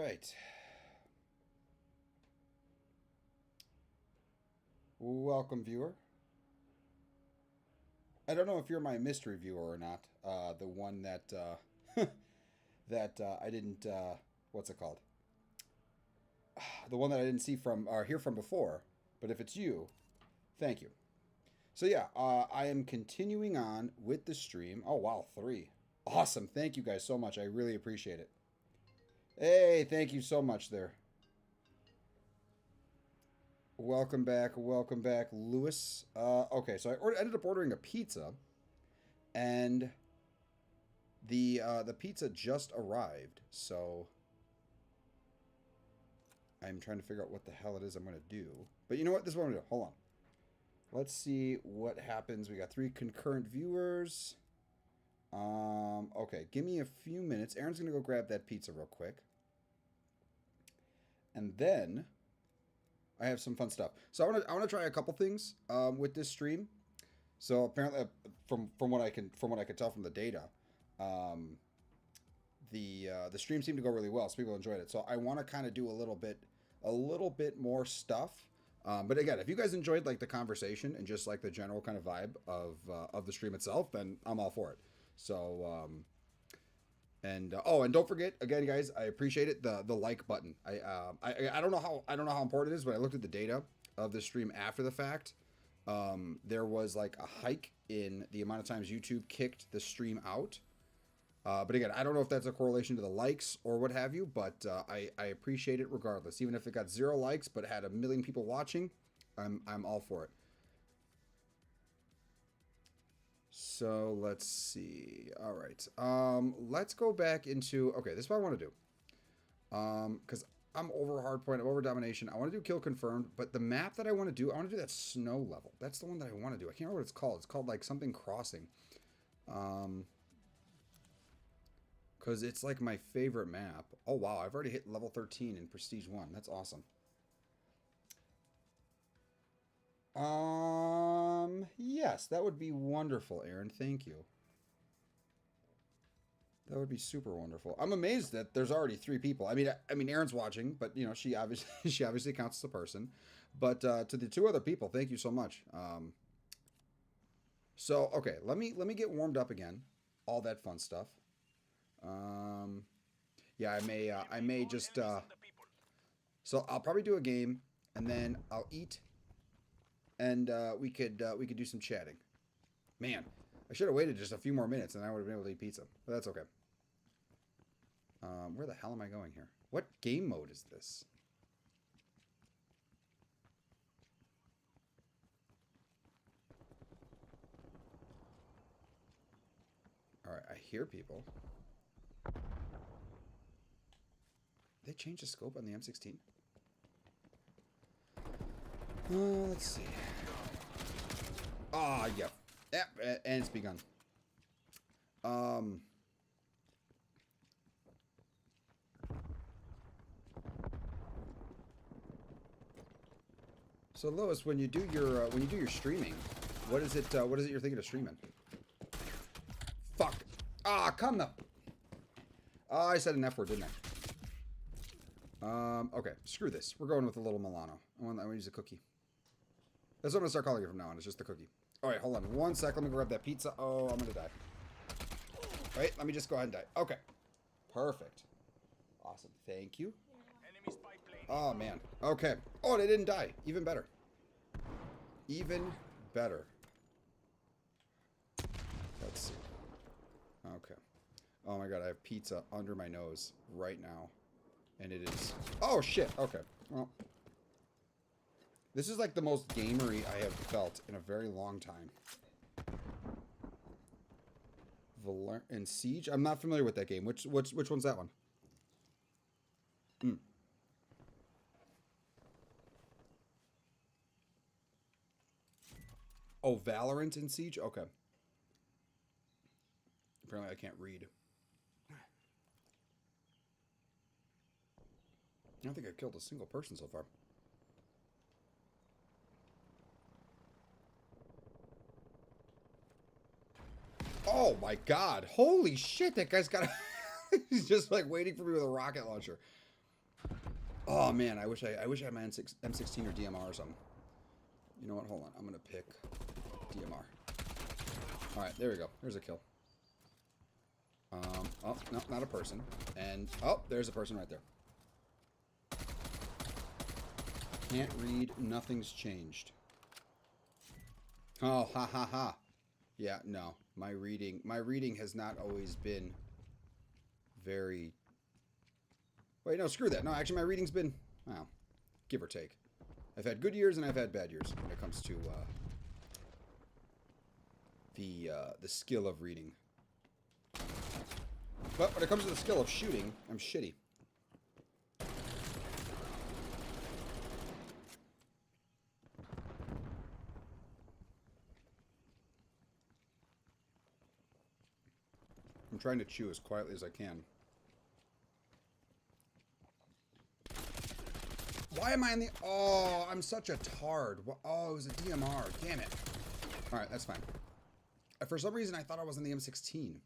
right. Welcome, viewer. I don't know if you're my mystery viewer or not. The one that I didn't. What's it called? The one that I didn't see from or hear from before. But if it's you, thank you. So yeah, I am continuing on with the stream. Oh wow, 3. Awesome. Thank you guys so much. I really appreciate it. Hey, thank you so much there. Welcome back, Lewis. Okay, so ended up ordering a pizza, and the pizza just arrived. So I'm trying to figure out what the hell it is I'm gonna do. But you know what? This is what I'm gonna do. Hold on. Let's see what happens. We got 3 concurrent viewers. Okay, give me a few minutes. Aaron's gonna go grab that pizza real quick, and then I have some fun stuff. So I want to try a couple things with this stream. So apparently, from what I can tell from the data, the stream seemed to go really well. So people enjoyed it. So I want to kind of do a little bit more stuff. But again, if you guys enjoyed like the conversation and just like the general kind of vibe of the stream itself, then I'm all for it. So and don't forget again, guys, I appreciate it, the like button. I don't know how important it is, but I looked at the data of the stream after the fact. There was like a hike in the amount of times YouTube kicked the stream out. But again, I don't know if that's a correlation to the likes or what have you, but I appreciate it regardless. Even if it got 0 likes but had 1 million people watching, I'm all for it. So let's see. All right. Let's go back into. Okay, this is what I want to do. Because I'm over hardpoint, I'm over domination. I want to do kill confirmed, but the map that I want to do that snow level. That's the one that I want to do. I can't remember what it's called. It's called like something crossing. Because it's like my favorite map. Oh wow, I've already hit level 13 in Prestige 1. That's awesome. Yes, that would be wonderful, Aaron. Thank you. That would be super wonderful. I'm amazed that there's already 3 people. I mean, Aaron's watching, but you know, she obviously counts as a person. But to the 2 other people, thank you so much. So okay, let me get warmed up again. All that fun stuff. Yeah, I may just. So I'll probably do a game, and then I'll eat, and we could do some chatting. Man, I should have waited just a few more minutes, and I would have been able to eat pizza. But that's okay. Where the hell am I going here? What game mode is this? Alright, I hear people. They changed the scope on the M16? Let's see. Ah, yeah. Yep, and it's begun. So Lois, when you do your streaming, what is it you're thinking of streaming? Fuck. Ah, come the. Oh, I said an F word, didn't I? Okay, screw this. We're going with a little Milano. I want to use a cookie. That's what I'm gonna start calling it from now on. It's just the cookie. All right, hold on one sec. Let me grab that pizza. Oh, I'm gonna die. All right, let me just go ahead and die. Okay, perfect. Awesome. Thank you. Oh man. Okay. Oh, they didn't die. Even better. Even better. Let's see. Okay. Oh my god, I have pizza under my nose right now. And it is... Oh shit. Okay. Well. This is like the most gamery I have felt in a very long time. And Siege? I'm not familiar with that game. Which one's that one? Oh, Valorant and Siege? Okay. Apparently I can't read. I don't think I've killed a single person so far. Oh my god. Holy shit, that guy's got a... He's just like waiting for me with a rocket launcher. Oh man, I wish I had my M16 or DMR or something. You know what? Hold on. I'm gonna pick DMR. All right, there we go. There's a kill. Oh no, not a person. And oh, there's a person right there. Can't read. Nothing's changed. Oh, ha ha ha. Yeah, no. My reading has not always been very... Wait, no, screw that. No, actually, my reading's been, well, give or take. I've had good years and I've had bad years when it comes to the skill of reading. But when it comes to the skill of shooting, I'm shitty. I'm trying to chew as quietly as I can. Why am I in the... Oh, I'm such a tard. Oh, it was a DMR. Damn it. Alright, that's fine. For some reason, I thought I was in the M16.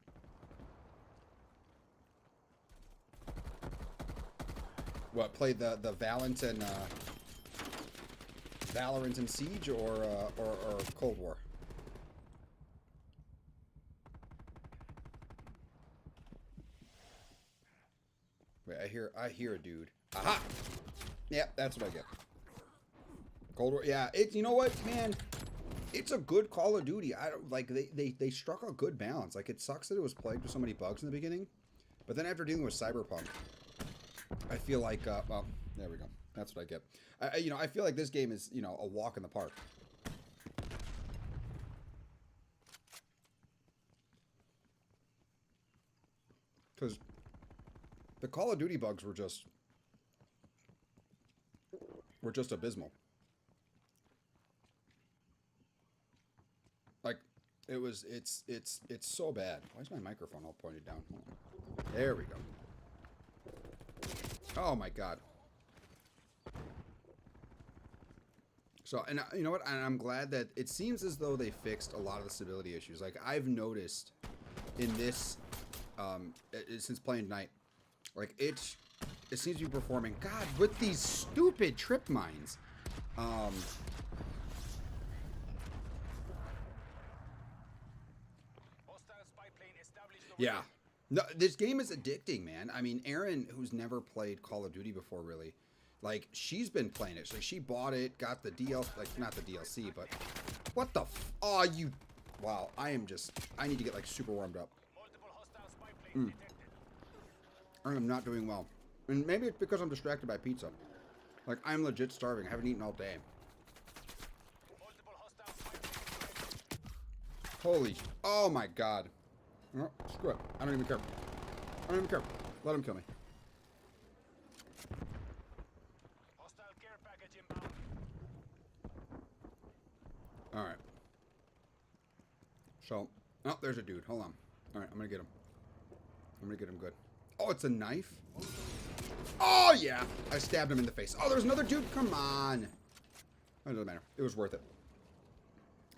What, played the Valorant and Siege or Cold War? Wait, I hear a dude. Aha! Yep, that's what I get. Cold War, yeah. You know what, man? It's a good Call of Duty. I don't like they struck a good balance. Like, it sucks that it was plagued with so many bugs in the beginning, but then after dealing with Cyberpunk, I feel like well, there we go. That's what I get. I feel like this game is, a walk in the park. Because the Call of Duty bugs were just abysmal. Like, it's so bad. Why is my microphone all pointed down? Hold on. There we go. Oh my god. So, and you know what? And I'm glad that it seems as though they fixed a lot of the stability issues. Like, I've noticed in this, since playing Night, like, it seems to be performing. God, with these stupid trip mines. Yeah. No, this game is addicting, man. I mean, Erin, who's never played Call of Duty before, really, like, she's been playing it. So she bought it, got the DLC, like, not the DLC, but what the oh, you, wow, I need to get, like, super warmed up. I am not doing well. And maybe it's because I'm distracted by pizza. Like, I'm legit starving. I haven't eaten all day. Holy, oh my god. Oh, screw it. I don't even care. I don't even care. Let him kill me. Alright. So, oh, there's a dude. Hold on. Alright, I'm gonna get him. I'm gonna get him good. Oh, it's a knife? Oh, yeah. I stabbed him in the face. Oh, there's another dude. Come on. It doesn't matter. It was worth it.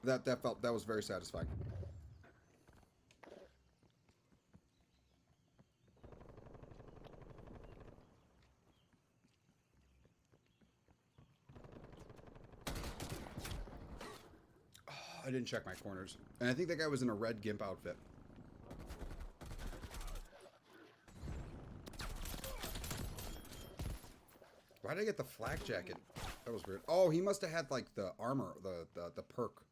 That was very satisfying. I didn't check my corners. And I think that guy was in a red GIMP outfit. Why did I get the flak jacket? That was weird. Oh, he must have had, like, the armor, the perk.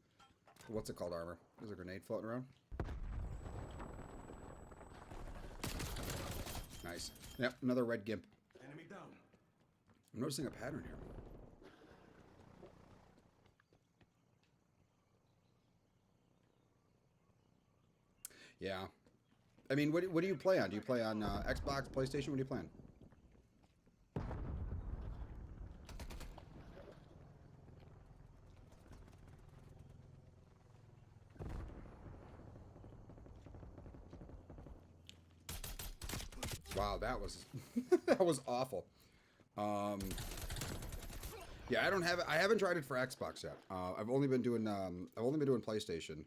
What's it called, armor? There's a grenade floating around. Nice. Yep, another red GIMP. Enemy down. I'm noticing a pattern here. Yeah. I mean, what do you play on? Do you play on Xbox, PlayStation? What do you play on? Wow, that was that was awful. Yeah, I haven't tried it for Xbox yet. I've only been doing PlayStation.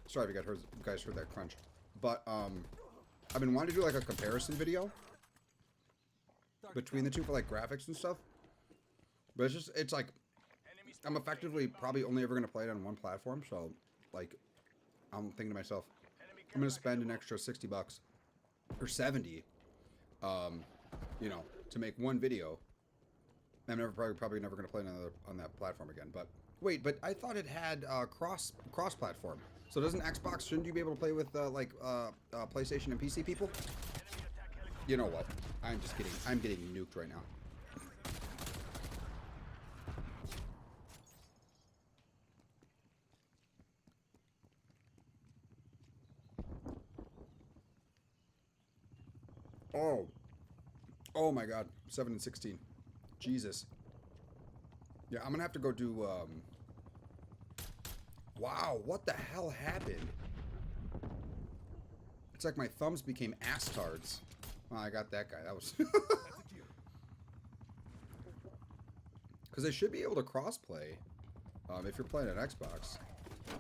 Sorry if you guys heard that crunch. But I've been wanting to do like a comparison video between the two for like graphics and stuff. But it's like I'm effectively probably only ever gonna play it on one platform. So like I'm thinking to myself, I'm gonna spend an extra $60 or 70, you know, to make one video. I'm probably never gonna play another on that platform again. But wait, but I thought it had cross platform. So doesn't Xbox, shouldn't you be able to play with PlayStation and PC people? You know what? I'm just kidding. I'm getting nuked right now. Oh. Oh my god. 7 and 16. Jesus. Yeah, I'm gonna have to go do, Wow, what the hell happened? It's like my thumbs became ass-tards. Oh, I got that guy. That was... Because they should be able to cross-play if you're playing on Xbox.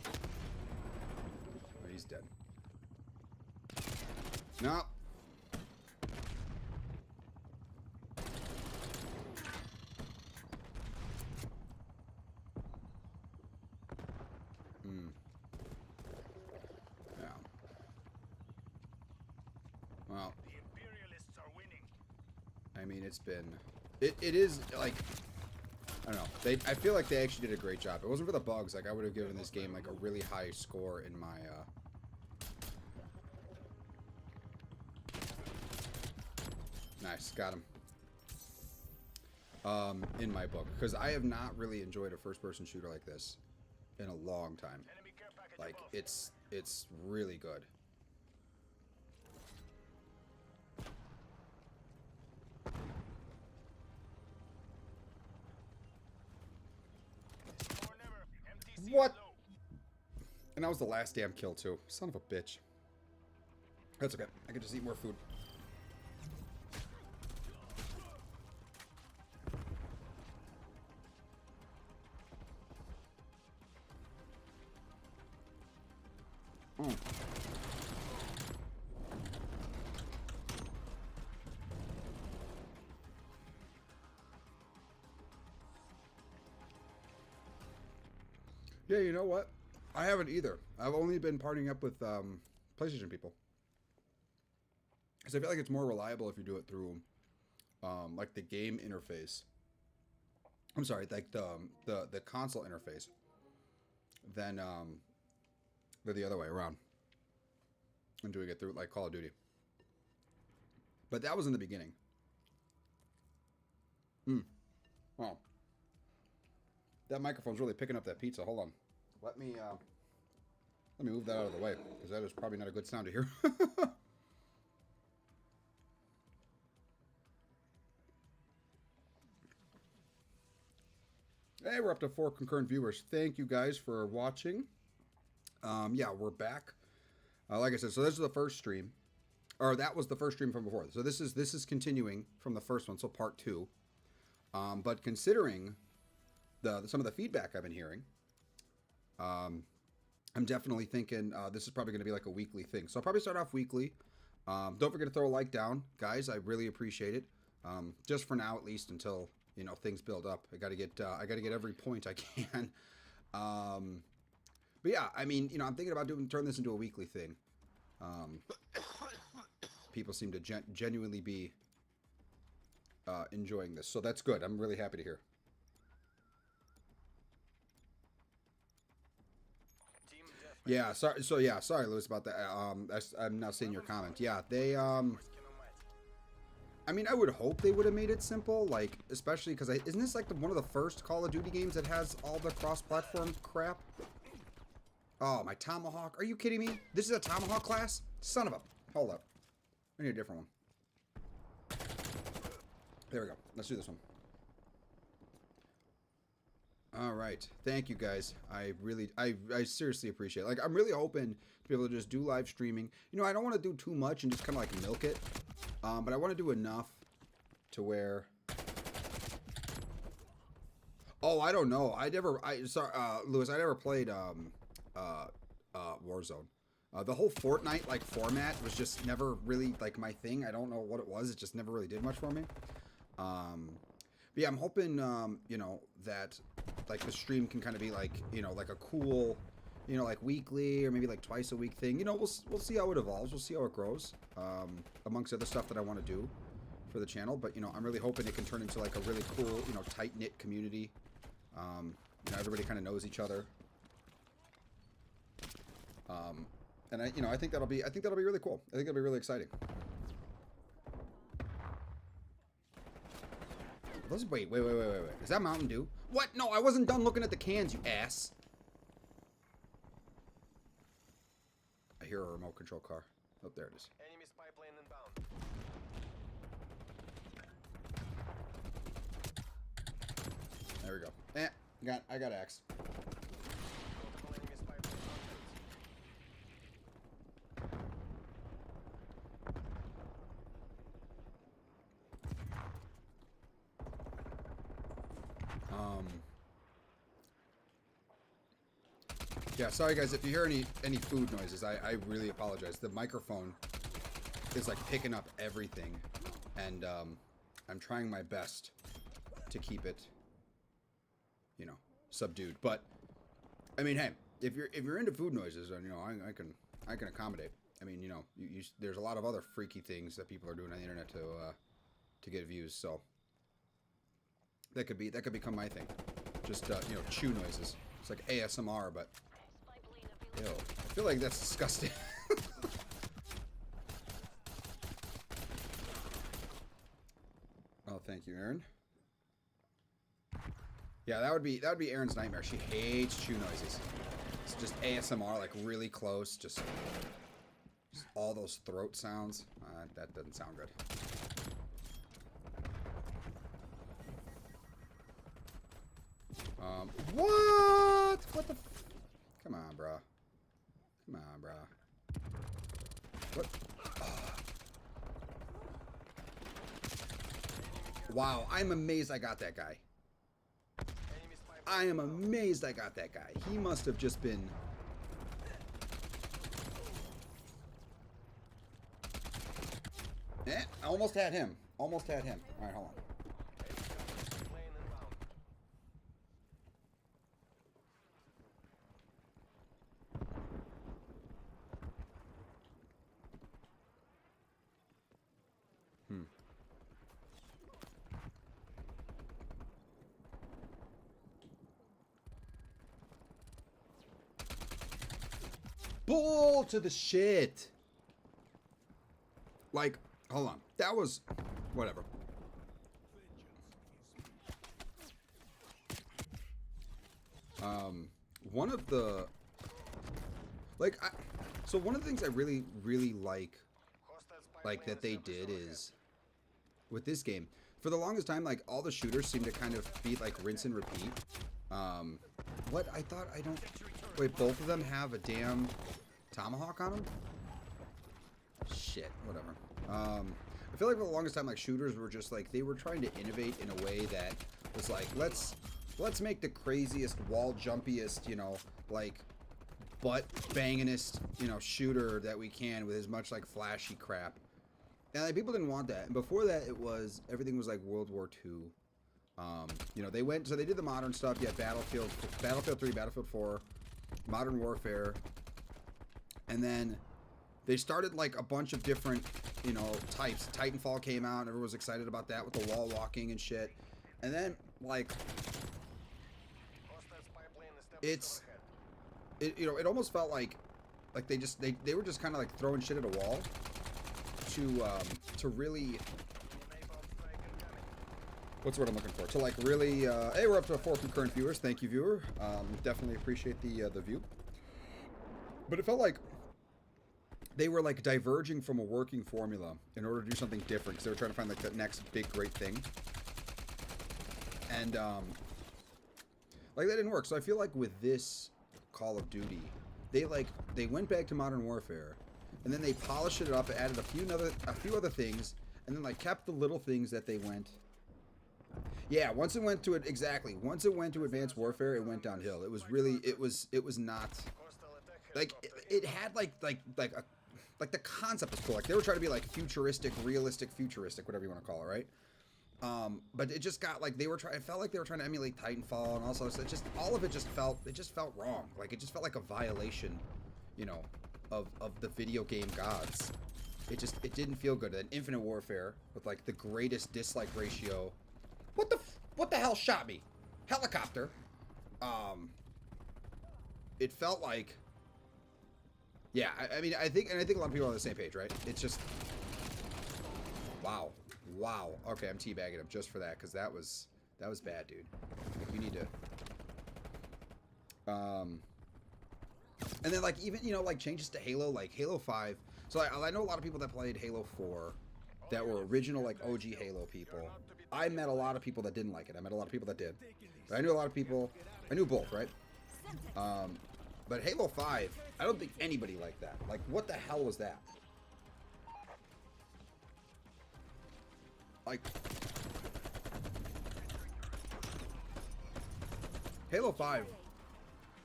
Oh, he's dead. No. Yeah. Well. The Imperialists are winning. I mean, it's been... It is, like... I don't know. I feel like they actually did a great job. If it wasn't for the bugs, like, I would have given this game, like, a really high score in my, Nice. Got him. In my book. Because I have not really enjoyed a first-person shooter like this in a long time. Like, it's really good. What? And that was the last damn kill, too. Son of a bitch. That's okay. I can just eat more food. Yeah, you know what? I haven't either. I've only been partnering up with PlayStation people. Because I feel like it's more reliable if you do it through like the game interface. I'm sorry, like the console interface than the other way around. And doing it through like Call of Duty. But that was in the beginning. Wow. That microphone's really picking up that pizza. Hold on. Let me move that out of the way, because that is probably not a good sound to hear. Hey, we're up to 4 concurrent viewers. Thank you guys for watching. Yeah, we're back. Like I said, so this is the first stream. Or that was the first stream from before. So this is continuing from the first one, so part 2. But considering some of the feedback I've been hearing, I'm definitely thinking this is probably going to be like a weekly thing. So I'll probably start off weekly. Don't forget to throw a like down, guys. I really appreciate it. Just for now, at least, until things build up. I got to get every point I can. But yeah, I mean, I'm thinking about turn this into a weekly thing. People seem to genuinely be enjoying this, so that's good. I'm really happy to hear. Yeah, sorry. So yeah, sorry, Lewis, about that. I'm not seeing your comment. Yeah, they. I mean, I would hope they would have made it simple, like especially because isn't this like one of the first Call of Duty games that has all the cross-platform crap? Oh, my Tomahawk. Are you kidding me? This is a Tomahawk class? Son of a... Hold up. I need a different one. There we go. Let's do this one. All right. Thank you, guys. I seriously appreciate it. Like, I'm really hoping to be able to just do live streaming. I don't want to do too much and just kind of like milk it. But I want to do enough to where... Oh, I don't know. Sorry, Lewis, I never played, Warzone. The whole Fortnite like format was just never really like my thing. I don't know what it was. It just never really did much for me. But yeah, I'm hoping, you know, that like the stream can kind of be like, you know, like a cool, you know, like weekly or maybe like twice a week thing. You know, we'll see how it evolves. We'll see how it grows. Amongst other stuff that I want to do for the channel, but you know, I'm really hoping it can turn into like a really cool, you know, tight knit community. You know, everybody kind of knows each other. And I, you know, I think that'll be really cool. I think it'll be really exciting. Those, wait. Is that Mountain Dew? What? No, I wasn't done looking at the cans, you ass. I hear a remote control car. Oh, there it is. Enemy spy plane inbound. There we go. I got axed. Multiple enemy spy plane Yeah, sorry guys, if you hear any food noises, I really apologize. The microphone is like picking up everything, and I'm trying my best to keep it, you know, subdued. But I mean, hey, if you're into food noises, then you know I can accommodate. I mean, you know, there's a lot of other freaky things that people are doing on the internet to get views, so that could become my thing. Just you know, chew noises. It's like ASMR, but ew, I feel like that's disgusting. Oh, thank you, Aaron. Yeah, that would be Aaron's nightmare. She hates chew noises. It's just ASMR, like really close, just all those throat sounds. That doesn't sound good. What? What the? Come on, bro. Come on, bro. What? Wow, I'm amazed I got that guy. I am amazed I got that guy. He must have just been... I almost had him. Almost had him. Alright, hold on. Bull to the shit. Like, hold on. That was... Whatever. One of the... Like, so one of the things I really, really like that they did is... With this game, for the longest time, like, all the shooters seem to kind of be, like, rinse and repeat. What? I thought I don't... Wait, both of them have a damn tomahawk on them? Shit, whatever. I feel like for the longest time, like, shooters were just, like, they were trying to innovate in a way that was like, let's make the craziest, wall jumpiest, you know, like, butt bangingest, you know, shooter that we can with as much, like, flashy crap. And, like, people didn't want that. And before that, everything was, like, World War II. You know, so they did the modern stuff. You had Battlefield 3, Battlefield 4, Modern Warfare, and then they started like a bunch of different, you know, types. Titanfall came out, and everyone was excited about that with the wall walking and shit. And then like, you know, it almost felt like they were just kind of like throwing shit at a wall to really. What's the word I'm looking for? To like really, hey, we're up to 4 concurrent viewers. Thank you, viewer. Definitely appreciate the view. But it felt like they were like diverging from a working formula in order to do something different, because they were trying to find like the next big great thing. And like that didn't work. So I feel like with this Call of Duty, they went back to Modern Warfare, and then they polished it up, added a few other things, and then like kept the little things that they went. Yeah, once it went to Advanced Warfare, it went downhill. It was really, it was not, like, it had like the concept was cool. Like, they were trying to be like futuristic, realistic, futuristic, whatever you want to call it, right? But it just got like they were trying. It felt like they were trying to emulate Titanfall, and also it just all of it just felt wrong. Like it just felt like a violation, you know, of the video game gods. It didn't feel good. And Infinite Warfare with like the greatest dislike ratio. What the hell shot me? Helicopter. It felt like. Yeah, I mean, I think a lot of people are on the same page, right? It's just. Wow. Okay, I'm teabagging him just for that because that was bad, dude. Like, you need to. And then like even like changes to Halo, like Halo 5. So I know a lot of people that played Halo 4 that were original like OG Halo people. I met a lot of people that didn't like it. I met a lot of people that did. But I knew a lot of people. I knew both, right? But Halo 5, I don't think anybody liked that. Like, what the hell was that? Like, Halo 5,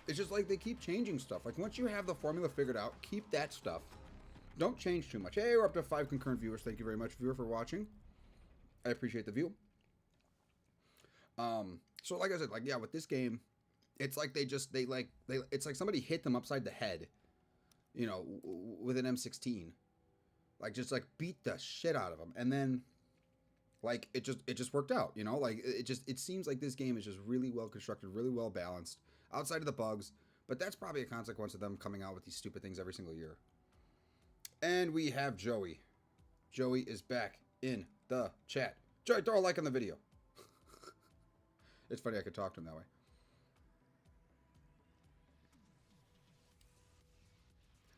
it's just like they keep changing stuff. Like, once you have the formula figured out, keep that stuff. Don't change too much. Hey, we're up to 5 concurrent viewers. Thank you very much, viewer, for watching. I appreciate the view. So like I said, like, yeah, with this game, it's like it's like somebody hit them upside the head, you know, with an M16. Like, just like beat the shit out of them. And then like it just worked out, you know? Like it seems like this game is just really well constructed, really well balanced outside of the bugs, but that's probably a consequence of them coming out with these stupid things every single year. And we have Joey. Joey is back in the chat. Joey, throw a like on the video. It's funny I could talk to him that way.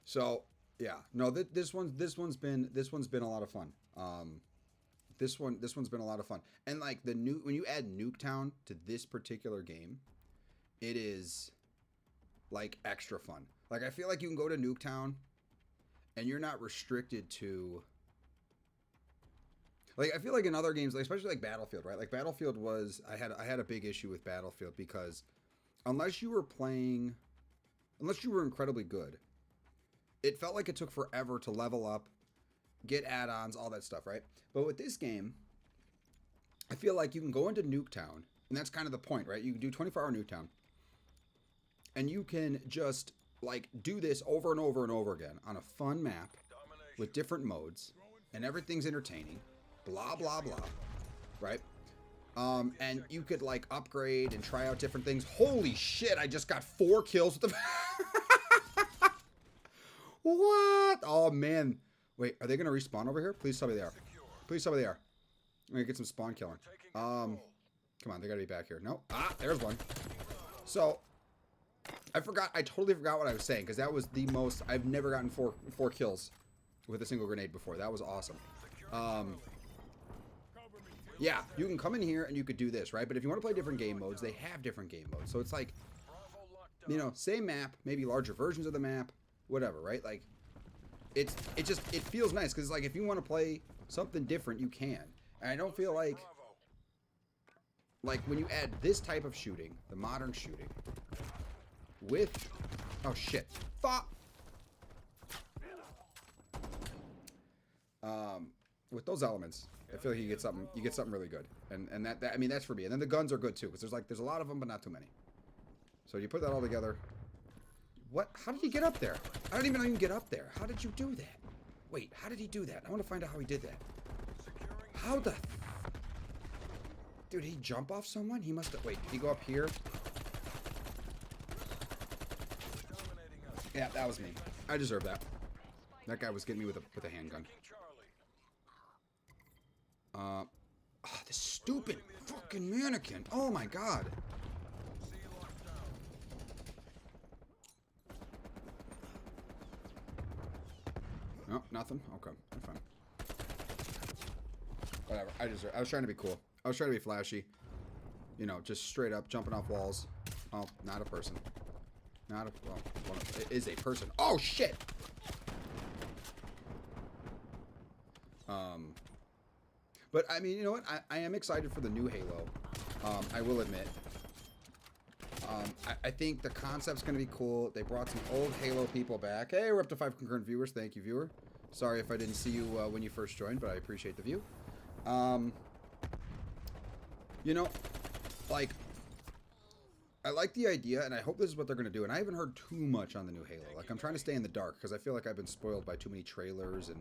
So yeah, no, this one's been a lot of fun. This one's been a lot of fun, and like when you add Nuketown to this particular game, it is like extra fun. Like I feel like you can go to Nuketown, and you're not restricted to. Like I feel like in other games, like, especially like Battlefield, right? Like Battlefield was I had a big issue with Battlefield because unless you were incredibly good, it felt like it took forever to level up, get add-ons, all that stuff, right? But with this game, I feel like you can go into Nuketown, and that's kind of the point, right? You can do 24-hour Nuketown, and you can just like do this over and over and over again on a fun map with different modes, and everything's entertaining, blah blah blah, right? And you could like upgrade and try out different things. Holy shit! I just got 4 kills with the. What? Oh, man. Wait, are they going to respawn over here? Please tell me they are. Please tell me they are. I'm going to get some spawn killing. Come on, they got to be back here. No. Ah, there's one. So, I totally forgot what I was saying, because that was the most, I've never gotten four kills with a single grenade before. That was awesome. Yeah, you can come in here and you could do this, right? But if you want to play different game modes, they have different game modes. So it's like, you know, same map, maybe larger versions of the map. Whatever, right? Like, it feels nice because like if you want to play something different, you can. And I don't feel like when you add this type of shooting, the modern shooting, with shit, with those elements, I feel like you get something really good, and that I mean that's for me. And then the guns are good too because there's a lot of them, but not too many. So you put that all together. What? How did he get up there? I don't even know you can get up there. How did you do that? Wait, how did he do that? I want to find out how he did that. How the... Dude, did he jump off someone? He must have... Wait, did he go up here? Yeah, that was me. I deserve that. That guy was getting me with a handgun. This stupid fucking mannequin. Oh my god. No, nothing? Okay, I'm fine. Whatever, I was trying to be cool. I was trying to be flashy. You know, just straight up jumping off walls. Oh, not a person. Not a... Well, it is a person. Oh, shit! But, I mean, you know what? I am excited for the new Halo. I will admit. I think the concept's going to be cool. They brought some old Halo people back. Hey, we're up to 5 concurrent viewers. Thank you, viewer. Sorry if I didn't see you when you first joined, but I appreciate the view. You know, like, I like the idea, and I hope this is what they're going to do. And I haven't heard too much on the new Halo. Like, I'm trying to stay in the dark because I feel like I've been spoiled by too many trailers and,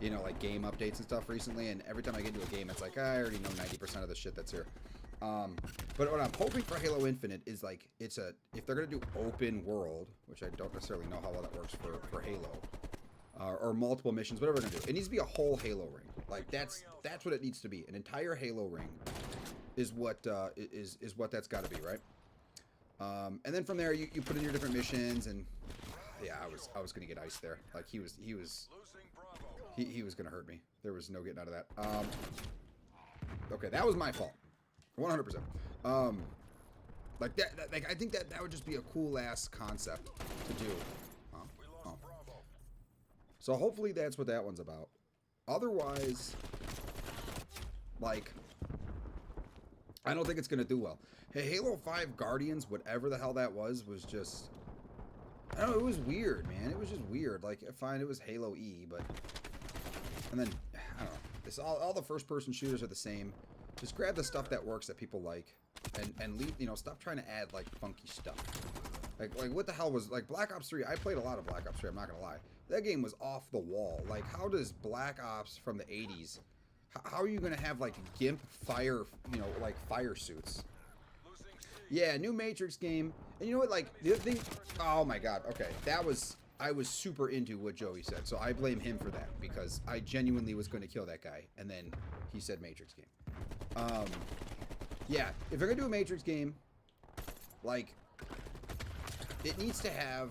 you know, like game updates and stuff recently. And every time I get into a game, it's like, I already know 90% of the shit that's here. But what I'm hoping for Halo Infinite is like, if they're going to do open world, which I don't necessarily know how well that works for Halo, or multiple missions, whatever they're going to do. It needs to be a whole Halo ring. Like, that's what it needs to be. An entire Halo ring is what is what that's got to be, right? And then from there, you put in your different missions, and yeah, I was gonna get iced there. Like he was gonna hurt me. There was no getting out of that. Okay, that was my fault, 100%. Like that like I think that would just be a cool ass concept to do. Oh. So hopefully that's what that one's about. Otherwise, like, I don't think it's gonna do well. Hey, Halo 5 Guardians, whatever the hell that was just... I don't know, it was weird, man. It was just weird. Like, fine, it was Halo E, but... And then, I don't know. It's all the first-person shooters are the same. Just grab the stuff that works that people like. And leave, you know, stop trying to add, like, funky stuff. Like what the hell was... Like, Black Ops 3, I played a lot of Black Ops 3, I'm not gonna lie. That game was off the wall. Like, how does Black Ops from the 80s... How are you gonna have, like, GIMP fire, you know, like, fire suits? Yeah, new Matrix game. And you know what, like, the other thing... Oh, my God. Okay, I was super into what Joey said, so I blame him for that, because I genuinely was going to kill that guy, and then he said Matrix game. Yeah, if they're going to do a Matrix game, like, it needs to have,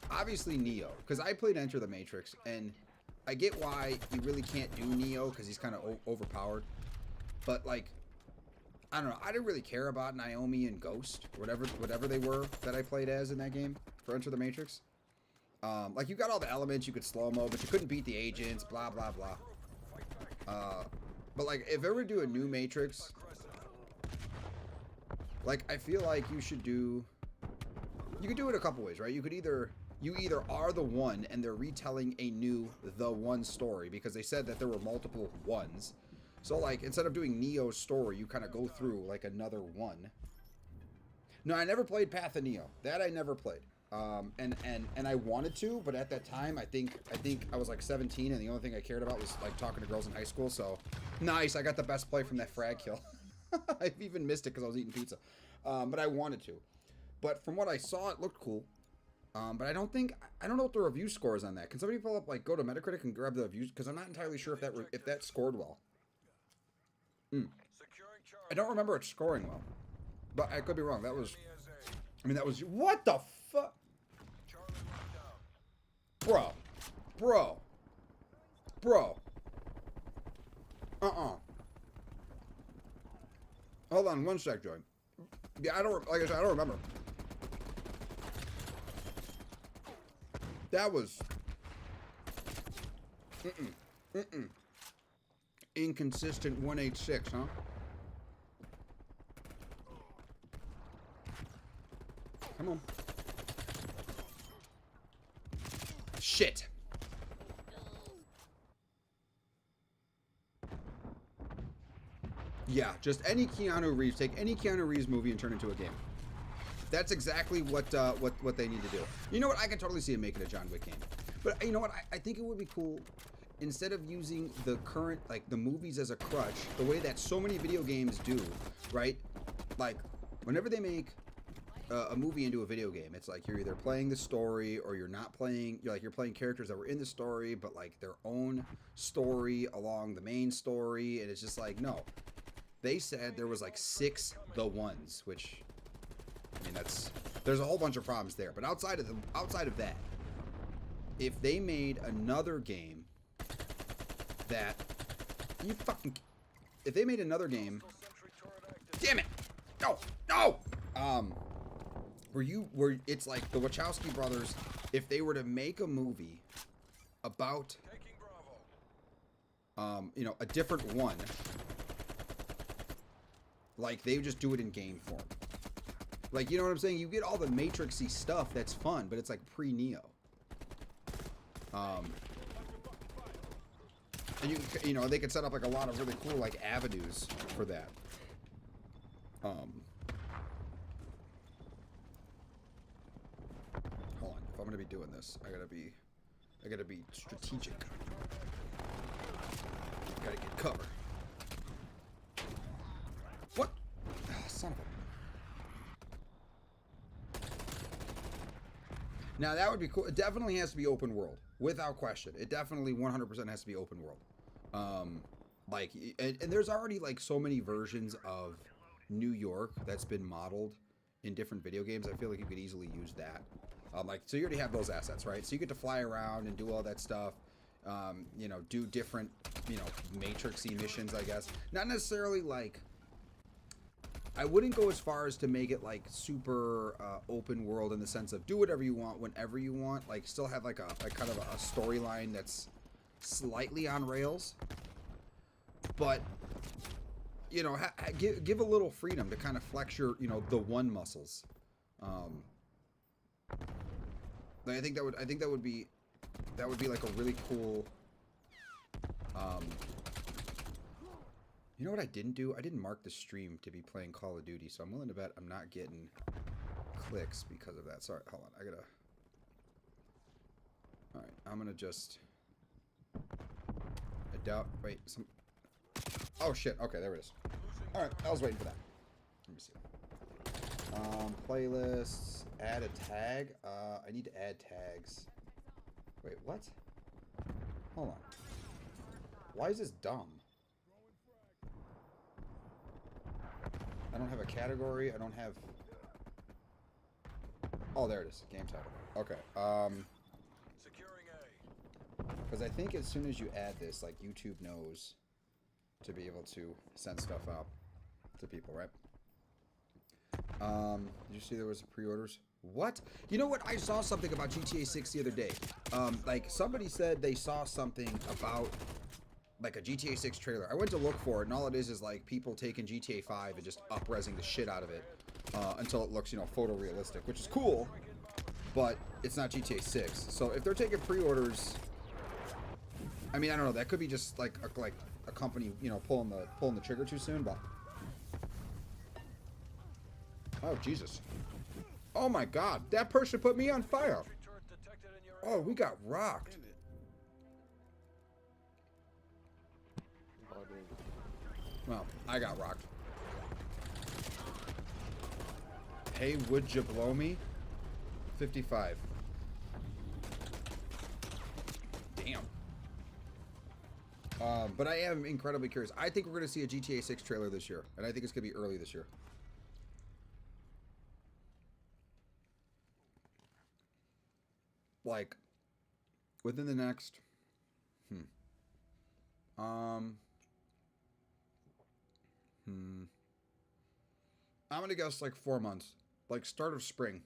obviously, Neo, because I played Enter the Matrix, and I get why you really can't do Neo, because he's kind of overpowered, but, like, I don't know. I didn't really care about Naomi and Ghost, whatever they were that I played as in that game for Enter the Matrix. Like, you got all the elements, you could slow-mo, but you couldn't beat the agents, blah, blah, blah. But, like, if ever do a new Matrix, like, I feel like you should do... You could do it a couple ways, right? You either are the one, and they're retelling a new The One story, because they said that there were multiple ones. So, like, instead of doing Neo's story, you kind of go through, like, another one. No, I never played Path of Neo. That I never played. And I wanted to, but at that time, I think I was, like, 17, and the only thing I cared about was, like, talking to girls in high school, so... Nice, I got the best play from that frag kill. I've even missed it because I was eating pizza. But I wanted to. But from what I saw, it looked cool. But I don't know what the review score is on that. Can somebody pull up, like, go to Metacritic and grab the reviews? Because I'm not entirely sure if that scored well. I don't remember it scoring well, but I could be wrong. That was what the fuck, bro. Hold on one sec, Joy. Yeah, like I said, I don't remember. That was inconsistent 186, huh? Come on. Shit. Yeah, just any Keanu Reeves. Take any Keanu Reeves movie and turn it into a game. That's exactly what they need to do. You know what? I can totally see him making a John Wick game. But you know what? I think it would be cool, instead of using the current, like, the movies as a crutch, the way that so many video games do, right? Like, whenever they make a movie into a video game, it's like you're either playing the story or you're not playing. You're playing characters that were in the story, but, like, their own story along the main story, and it's just like, no. They said there was, like, 6 The Ones, which, I mean, there's a whole bunch of problems there. But outside of that, if they made another game that if they made another game, damn it, no, where it's like the Wachowski brothers, if they were to make a movie about, you know, a different one, like, they just do it in game form. Like, you know what I'm saying? You get all the Matrix-y stuff that's fun, but it's like pre-Neo. And you know, they could set up, like, a lot of really cool, like, avenues for that. Hold on. If I'm gonna be doing this, I gotta be strategic. Gotta get cover. What? Ah, son of a... Now that would be cool. It definitely has to be open world, without question. It definitely 100% has to be open world. Like, and there's already like so many versions of New York that's been modeled in different video games. I feel like you could easily use that. Like, so you already have those assets, right? So you get to fly around and do all that stuff. You know, do different, you know, Matrix-y missions, I guess. Not necessarily like, I wouldn't go as far as to make it like super open world in the sense of do whatever you want whenever you want. Like, still have like a kind of a storyline that's slightly on rails, but you know, give a little freedom to kind of flex your, you know, the one muscles. I think that would be like a really cool. You know what I didn't do? I didn't mark the stream to be playing Call of Duty, so I'm willing to bet I'm not getting clicks because of that. Sorry, hold on. I gotta... Alright, I'm gonna just... I doubt... Wait, some... Oh, shit. Okay, there it is. Alright, I was waiting for that. Let me see. Playlists... Add a tag? I need to add tags. Wait, what? Hold on. Why is this dumb? I don't have a category. I don't have... Oh, there it is. Game title. Okay. Securing A. Because I think as soon as you add this, like, YouTube knows to be able to send stuff out to people, right? Did you see there was pre-orders? What? You know what? I saw something about GTA 6 the other day. Like, somebody said they saw something about, like, a GTA 6 trailer. I went to look for it, and all it is like people taking GTA 5 and just up-resing the shit out of it until it looks, you know, photorealistic, which is cool, but it's not GTA 6. So if they're taking pre-orders, I mean, I don't know. That could be just like a company, you know, pulling the trigger too soon, but... Oh, Jesus. Oh, my God. That person put me on fire. Oh, we got rocked. Well, I got rocked. Hey, would you blow me? 55. Damn. But I am incredibly curious. I think we're going to see a GTA 6 trailer this year, and I think it's going to be early this year. Like, within the next... I'm going to guess like 4 months. Like, start of spring.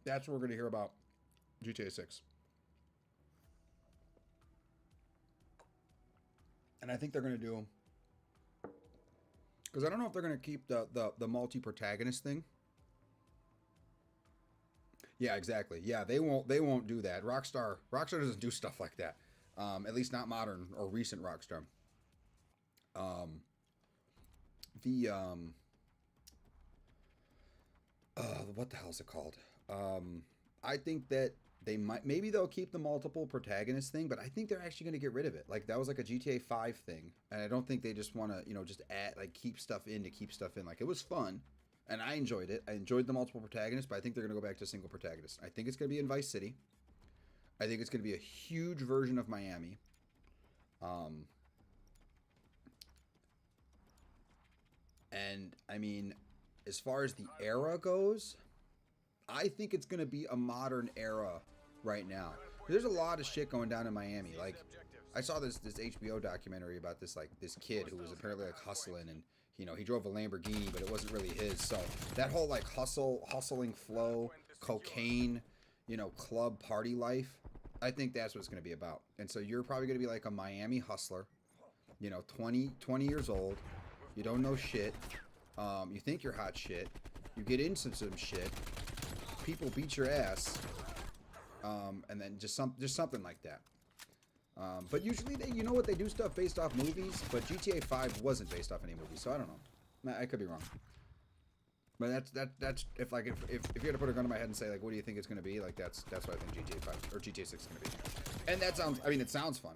That's what we're going to hear about GTA 6. And I think they're going to do... Because I don't know if they're going to keep the multi-protagonist thing. Yeah, exactly. Yeah, they won't do that. Rockstar doesn't do stuff like that. At least not modern or recent Rockstar. What the hell is it called? I think that maybe they'll keep the multiple protagonist thing, but I think they're actually going to get rid of it. Like, that was like a GTA 5 thing, and I don't think they just want to, you know, just add, like, keep stuff in to keep stuff in. Like, it was fun, and I enjoyed it. I enjoyed the multiple protagonists, but I think they're going to go back to single protagonist. I think it's going to be in Vice City. I think it's going to be a huge version of Miami. And, I mean, as far as the era goes, I think it's going to be a modern era right now. There's a lot of shit going down in Miami. Like, I saw this HBO documentary about this kid who was apparently like hustling, and you know, he drove a Lamborghini, but it wasn't really his. So that whole like hustling flow, cocaine, you know, club party life, I think that's what it's going to be about. And so you're probably going to be like a Miami hustler, you know, 20 years old. You don't know shit. You think you're hot shit. You get into some shit. People beat your ass. And then just something like that. But usually, you know what, they do stuff based off movies, but GTA 5 wasn't based off any movies, so I don't know. I could be wrong. But that's if you had to put a gun to my head and say, like, what do you think it's going to be? Like, that's what I think GTA 5 or GTA 6 is going to be. And that sounds, I mean, it sounds fun.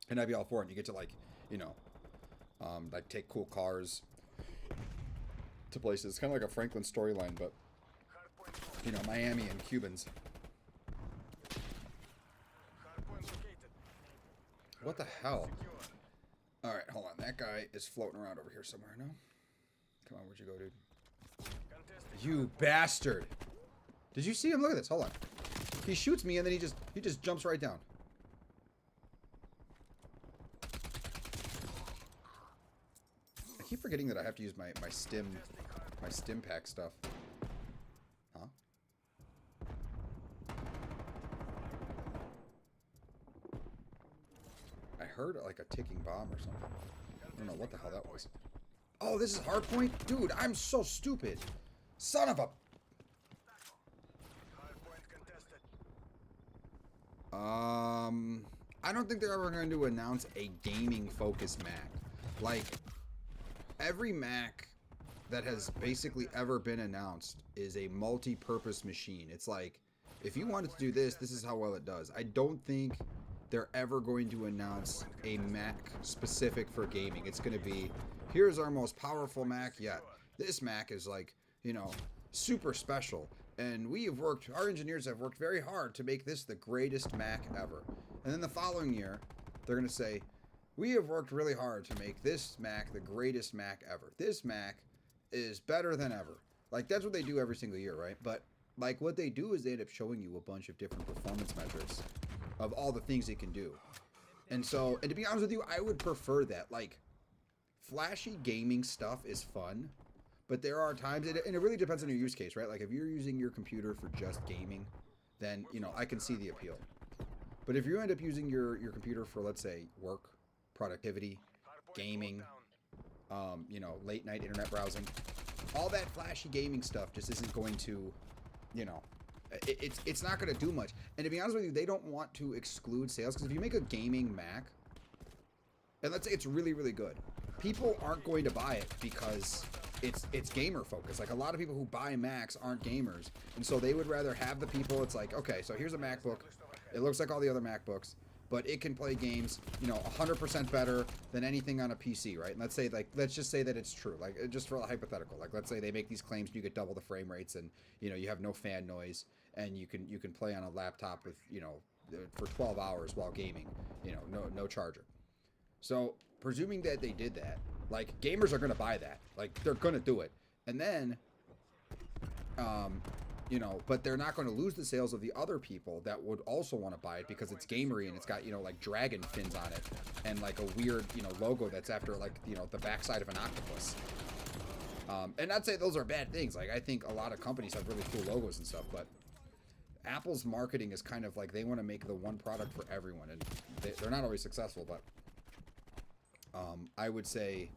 And I'd be all for it. You get to, like, you know, like, take cool cars to places. It's kind of like a Franklin storyline, but, you know, Miami and Cubans. What the hell? Alright, hold on. That guy is floating around over here somewhere, no? Come on, where'd you go, dude? You bastard! Did you see him? Look at this. Hold on. He shoots me and then he just jumps right down. I keep forgetting that I have to use my stim pack stuff. Huh? I heard like a ticking bomb or something. I don't know what the hell that was. Oh, this is hardpoint? Dude, I'm so stupid. Son of a... I don't think they're ever going to announce a gaming-focused Mac. Like, every Mac that has basically ever been announced is a multi-purpose machine. It's like, if you wanted to do this, this is how well it does. I don't think they're ever going to announce a Mac specific for gaming. It's going to be, here's our most powerful Mac yet. This Mac is like, you know, super special. And our engineers have worked very hard to make this the greatest Mac ever. And then the following year, they're going to say, we have worked really hard to make this Mac the greatest Mac ever. This Mac is better than ever. Like, that's what they do every single year, right? But, like, what they do is they end up showing you a bunch of different performance metrics of all the things it can do. And so, and to be honest with you, I would prefer that. Like, flashy gaming stuff is fun, but there are times, and it really depends on your use case, right? Like, if you're using your computer for just gaming, then, you know, I can see the appeal. But if you end up using your computer for, let's say, work, productivity, gaming, you know, late night internet browsing, all that flashy gaming stuff just isn't going to, you know, it's not going to do much. And to be honest with you, they don't want to exclude sales, because if you make a gaming Mac, and let's say it's really, really good, people aren't going to buy it because it's gamer focused. Like, a lot of people who buy Macs aren't gamers, and so they would rather have the people, it's like, okay, so here's a MacBook, it looks like all the other MacBooks, but it can play games, you know, 100% better than anything on a PC, right? And let's just say that it's true, like, just for a hypothetical, like, let's say they make these claims and you get double the frame rates, and, you know, you have no fan noise, and you can play on a laptop with, you know, for 12 hours while gaming, you know, no charger. So, presuming that they did that, like, gamers are going to buy that. Like, they're going to do it. And then, you know, but they're not going to lose the sales of the other people that would also want to buy it because it's gamery and it's got, you know, like, dragon fins on it and, like, a weird, you know, logo that's after, like, you know, the backside of an octopus. And I'd say those are bad things. Like, I think a lot of companies have really cool logos and stuff, but Apple's marketing is kind of like they want to make the one product for everyone, and they're not always successful, but I would say,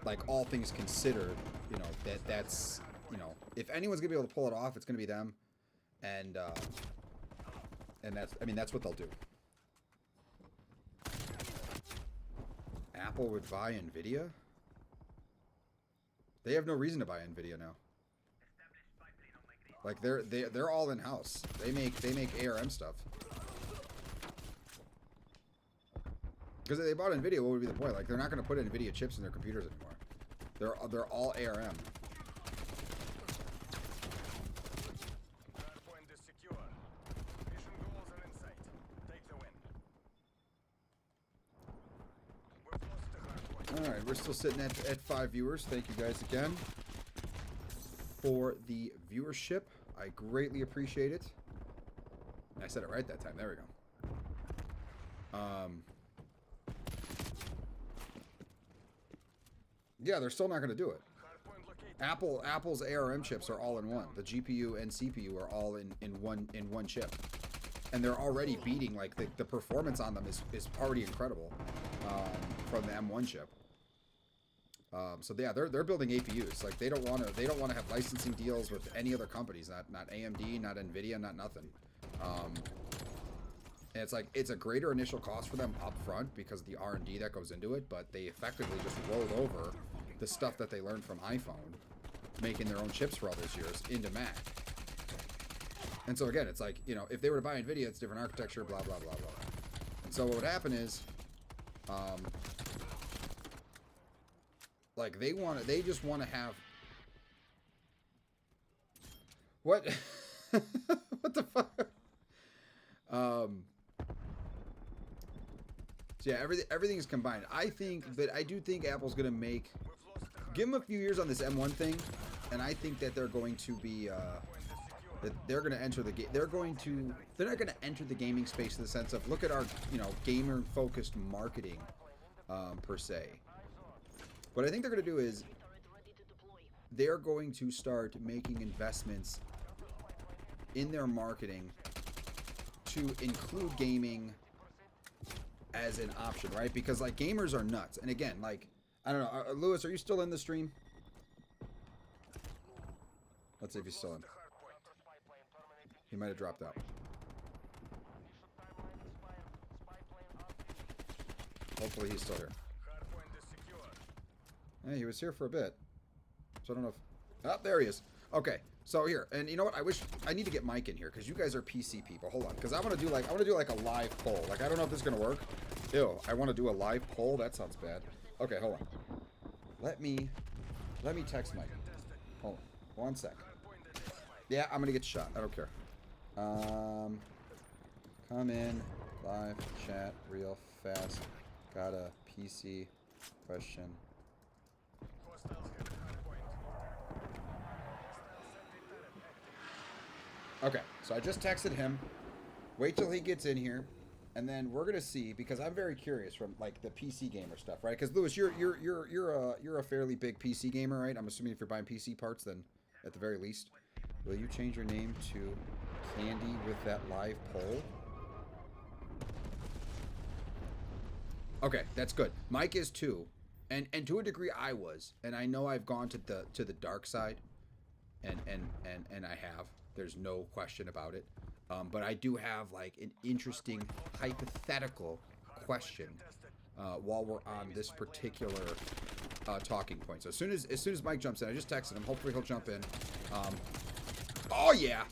like, all things considered, you know, that's, you know, if anyone's gonna be able to pull it off, it's gonna be them, and that's, I mean, that's what they'll do. Apple would buy Nvidia? They have no reason to buy Nvidia now. Like, they're all in house. They make ARM stuff. Because if they bought Nvidia, what would be the point? Like, they're not going to put Nvidia chips in their computers anymore. They're all ARM. Hardpoint is secure. Mission goals are in sight. Take the win. We're close to hardpoint. All right, we're still sitting at 5 viewers. Thank you guys again for the viewership. I greatly appreciate it. I said it right that time. There we go. Yeah, they're still not going to do it. Apple's ARM chips are all in one. The GPU and CPU are all in one chip, and they're already beating, like, the performance on them is already incredible from the M1 chip. So yeah, they're building APUs. Like, they don't want to have licensing deals with any other companies. Not AMD, not Nvidia, not nothing. And it's like, it's a greater initial cost for them up front because of the R&D that goes into it, but they effectively just rolled over the stuff that they learned from iPhone, making their own chips for all those years, into Mac. And so again, it's like, you know, if they were to buy NVIDIA, it's different architecture, blah, blah, blah, blah. And so what would happen is, like, they just want to have... What? What the fuck? So yeah, everything is combined. I do think Apple's gonna make, give them a few years on this M1 thing, and I think that they're going to be, that they're gonna enter the game. They're not gonna enter the gaming space in the sense of, look at our, you know, gamer-focused marketing, per se. What I think they're gonna do is, they're going to start making investments in their marketing to include gaming as an option, right? Because like gamers are nuts. And again, like, I don't know, Lewis, are you still in the stream? Let's see if he's still in. He might have dropped out. Hopefully he's still here. Yeah, he was here for a bit. So I don't know if... Oh, there he is. Okay, so here. And you know what? I need to get Mike in here because you guys are PC people. Hold on, because I want to do like a live poll. Like, I don't know if this is gonna work. Ew, I want to do a live poll. That sounds bad. Okay, hold on. Let me text Mike. Hold on, 1 sec. Yeah, I'm gonna get shot. I don't care. Come in, live chat, real fast. Got a PC question. Okay, so I just texted him. Wait till he gets in here, and then we're gonna see, because I'm very curious from like the PC gamer stuff, right? Because Lewis, you're a fairly big PC gamer, right? I'm assuming if you're buying PC parts, then at the very least, will you change your name to Candy with that live poll? Okay, that's good. Mike is too, and to a degree I was, and I know I've gone to the dark side, and I have. There's no question about it. But I do have like an interesting hypothetical question while we're on this particular talking point. So as soon as Mike jumps in, I just texted him. Hopefully he'll jump in. Oh yeah,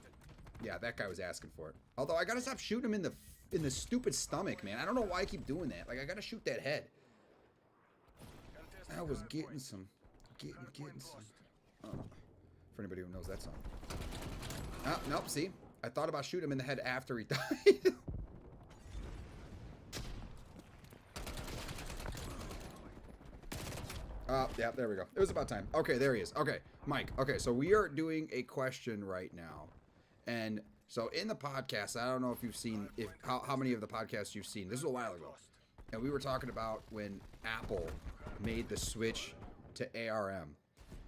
yeah, that guy was asking for it. Although I gotta stop shooting him in the stupid stomach, man. I don't know why I keep doing that. Like, I gotta shoot that head. I was getting some. For anybody who knows that song. Oh, nope, see? I thought about shooting him in the head after he died. Yeah, there we go. It was about time. Okay, there he is. Okay, Mike. Okay, so we are doing a question right now. And so in the podcast, I don't know if you've seen, how many of the podcasts you've seen. This was a while ago. And we were talking about when Apple made the switch to ARM.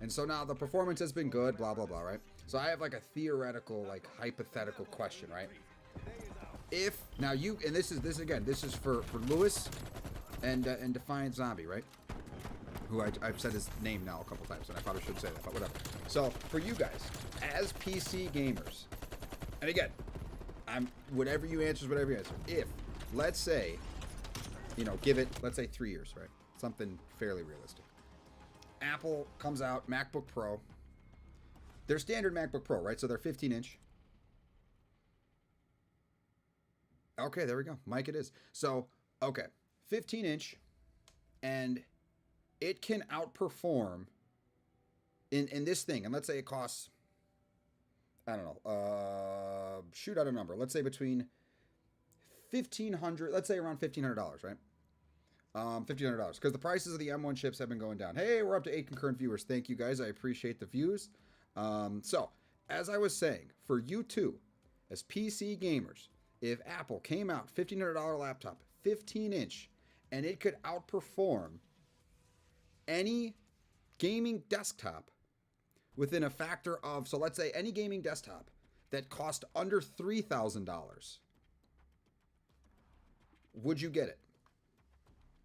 And so now the performance has been good, blah, blah, blah, right? So I have like a theoretical, like hypothetical question, right? If now you, and this is for Lewis and Defiant Zombie, right? Who I've said his name now a couple times, and I probably shouldn't say that, but whatever. So for you guys, as PC gamers, and again, whatever you answer is whatever you answer. If, let's say, you know, give it, let's say 3 years, right? Something fairly realistic. Apple comes out, MacBook Pro. Their standard MacBook Pro, right? So they're 15-inch. Okay, there we go. Mike, it is. So, okay, 15-inch, and it can outperform in this thing. And let's say it costs, I don't know, shoot out a number. Let's say between $1,500, let's say around $1,500, right? $1,500, because the prices of the M1 chips have been going down. Hey, we're up to 8 concurrent viewers. Thank you, guys. I appreciate the views. So, as I was saying, for you two, as PC gamers, if Apple came out, $1,500 laptop, 15-inch, and it could outperform any gaming desktop within a factor of, so let's say any gaming desktop that cost under $3,000, would you get it?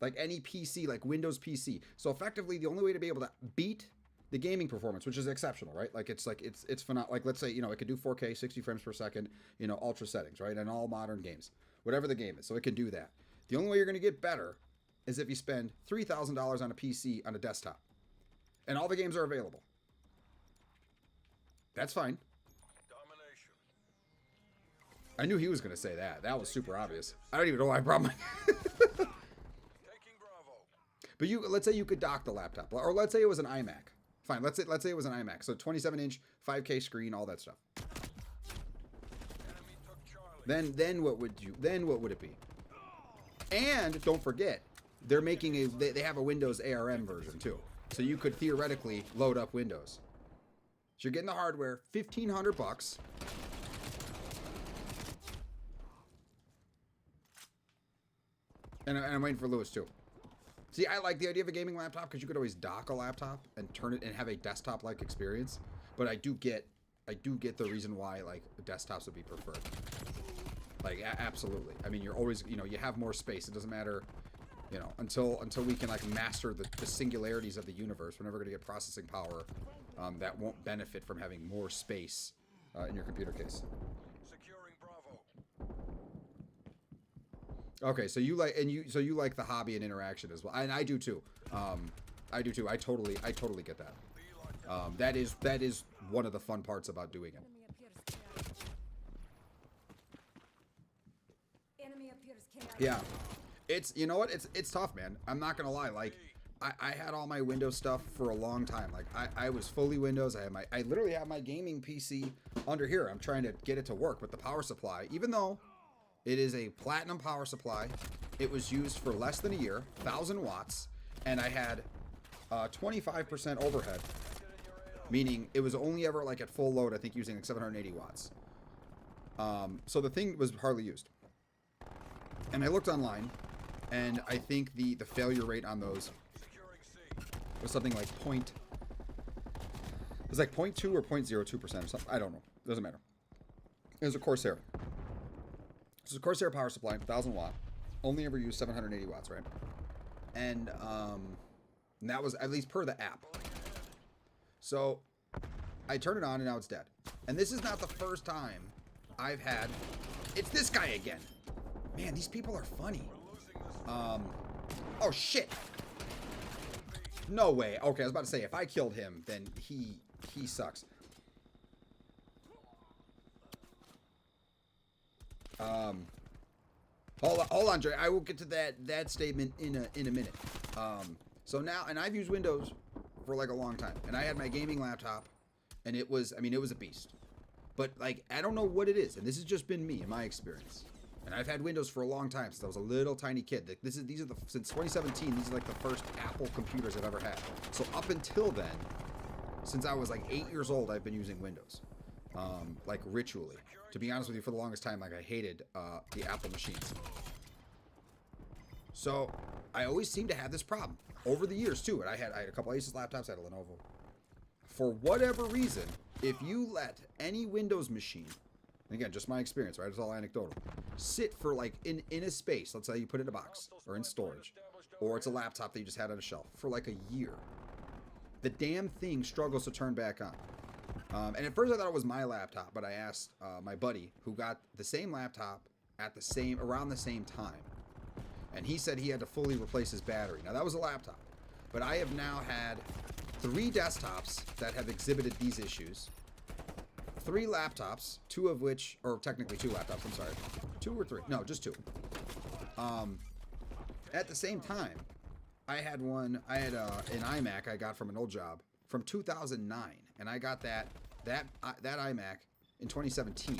Like any PC, like Windows PC. So effectively, the only way to be able to beat the gaming performance, which is exceptional, right? Like it's phenomenal. Like let's say, you know, it could do 4K, 60 frames per second, you know, ultra settings, right? And all modern games. whatever the game is. So it can do that. The only way you're going to get better is if you spend $3,000 on a PC on a desktop. And all the games are available. That's fine. Domination. I knew he was going to say that. That was super obvious. I don't even know why I brought my... Taking Bravo. But let's say you could dock the laptop. Or let's say it was an iMac. Fine, let's say it was an iMac. So 27-inch, 5K screen, all that stuff. Enemy took Charlie. Then what would it be? And don't forget, they're making they have a Windows ARM version too. So you could theoretically load up Windows. So you're getting the hardware, $1,500. And I'm waiting for Lewis too. See, I like the idea of a gaming laptop because you could always dock a laptop and turn it and have a desktop-like experience. But I do get the reason why like desktops would be preferred. Like absolutely. I mean, you're always, you have more space. It doesn't matter, until we can like master the singularities of the universe. We're never going to get processing power that won't benefit from having more space in your computer case. Securing Bravo. Okay, so you like the hobby and interaction as well, and I do too. I do too. I totally get that. That is one of the fun parts about doing it. Yeah, it's it's tough, man. I'm not gonna lie. Like I had all my Windows stuff for a long time. Like I was fully Windows. I literally have my gaming PC under here. I'm trying to get it to work, but the power supply, even though it is a platinum power supply, it was used for less than a year, 1,000 watts, and I had 25% overhead, meaning it was only ever like at full load, I think using like 780 watts. So the thing was hardly used. And I looked online, and I think the failure rate on those was something like it was like 0.2 or 0.02% or something. I don't know. Doesn't matter. It was a Corsair. This is a Corsair power supply, 1,000 watt. Only ever used 780 watts, right? And that was at least per the app. So I turned it on and now it's dead. And this is not the first time I've had. It's this guy again. Man, these people are funny. Oh shit. No way. Okay, I was about to say if I killed him, then he sucks. Hold on, Jay. I will get to that statement in a minute. So now, and I've used Windows for like a long time, and I had my gaming laptop, and it was a beast. But like, I don't know what it is, and this has just been me in my experience. And I've had Windows for a long time since I was a little tiny kid. Since 2017, these are like the first Apple computers I've ever had. So up until then, since I was like 8 years old, I've been using Windows, like ritually. To be honest with you, for the longest time, like I hated the Apple machines. So I always seemed to have this problem over the years too. And I had a couple Asus laptops, I had a Lenovo. For whatever reason, if you let any Windows machine, and again, just my experience, right? It's all anecdotal. Sit for like in a space. Let's say you put it in a box or in storage, or it's a laptop that you just had on a shelf for like a year. The damn thing struggles to turn back on. And at first I thought it was my laptop, but I asked my buddy who got the same laptop at around the same time, and he said he had to fully replace his battery. Now that was a laptop, but I have now had 3 desktops that have exhibited these issues. 3 laptops, 2 of which, or technically 2 laptops, I'm sorry. 2 or 3? No, just 2. At the same time, I had an iMac I got from an old job from 2009, and I got that iMac in 2017.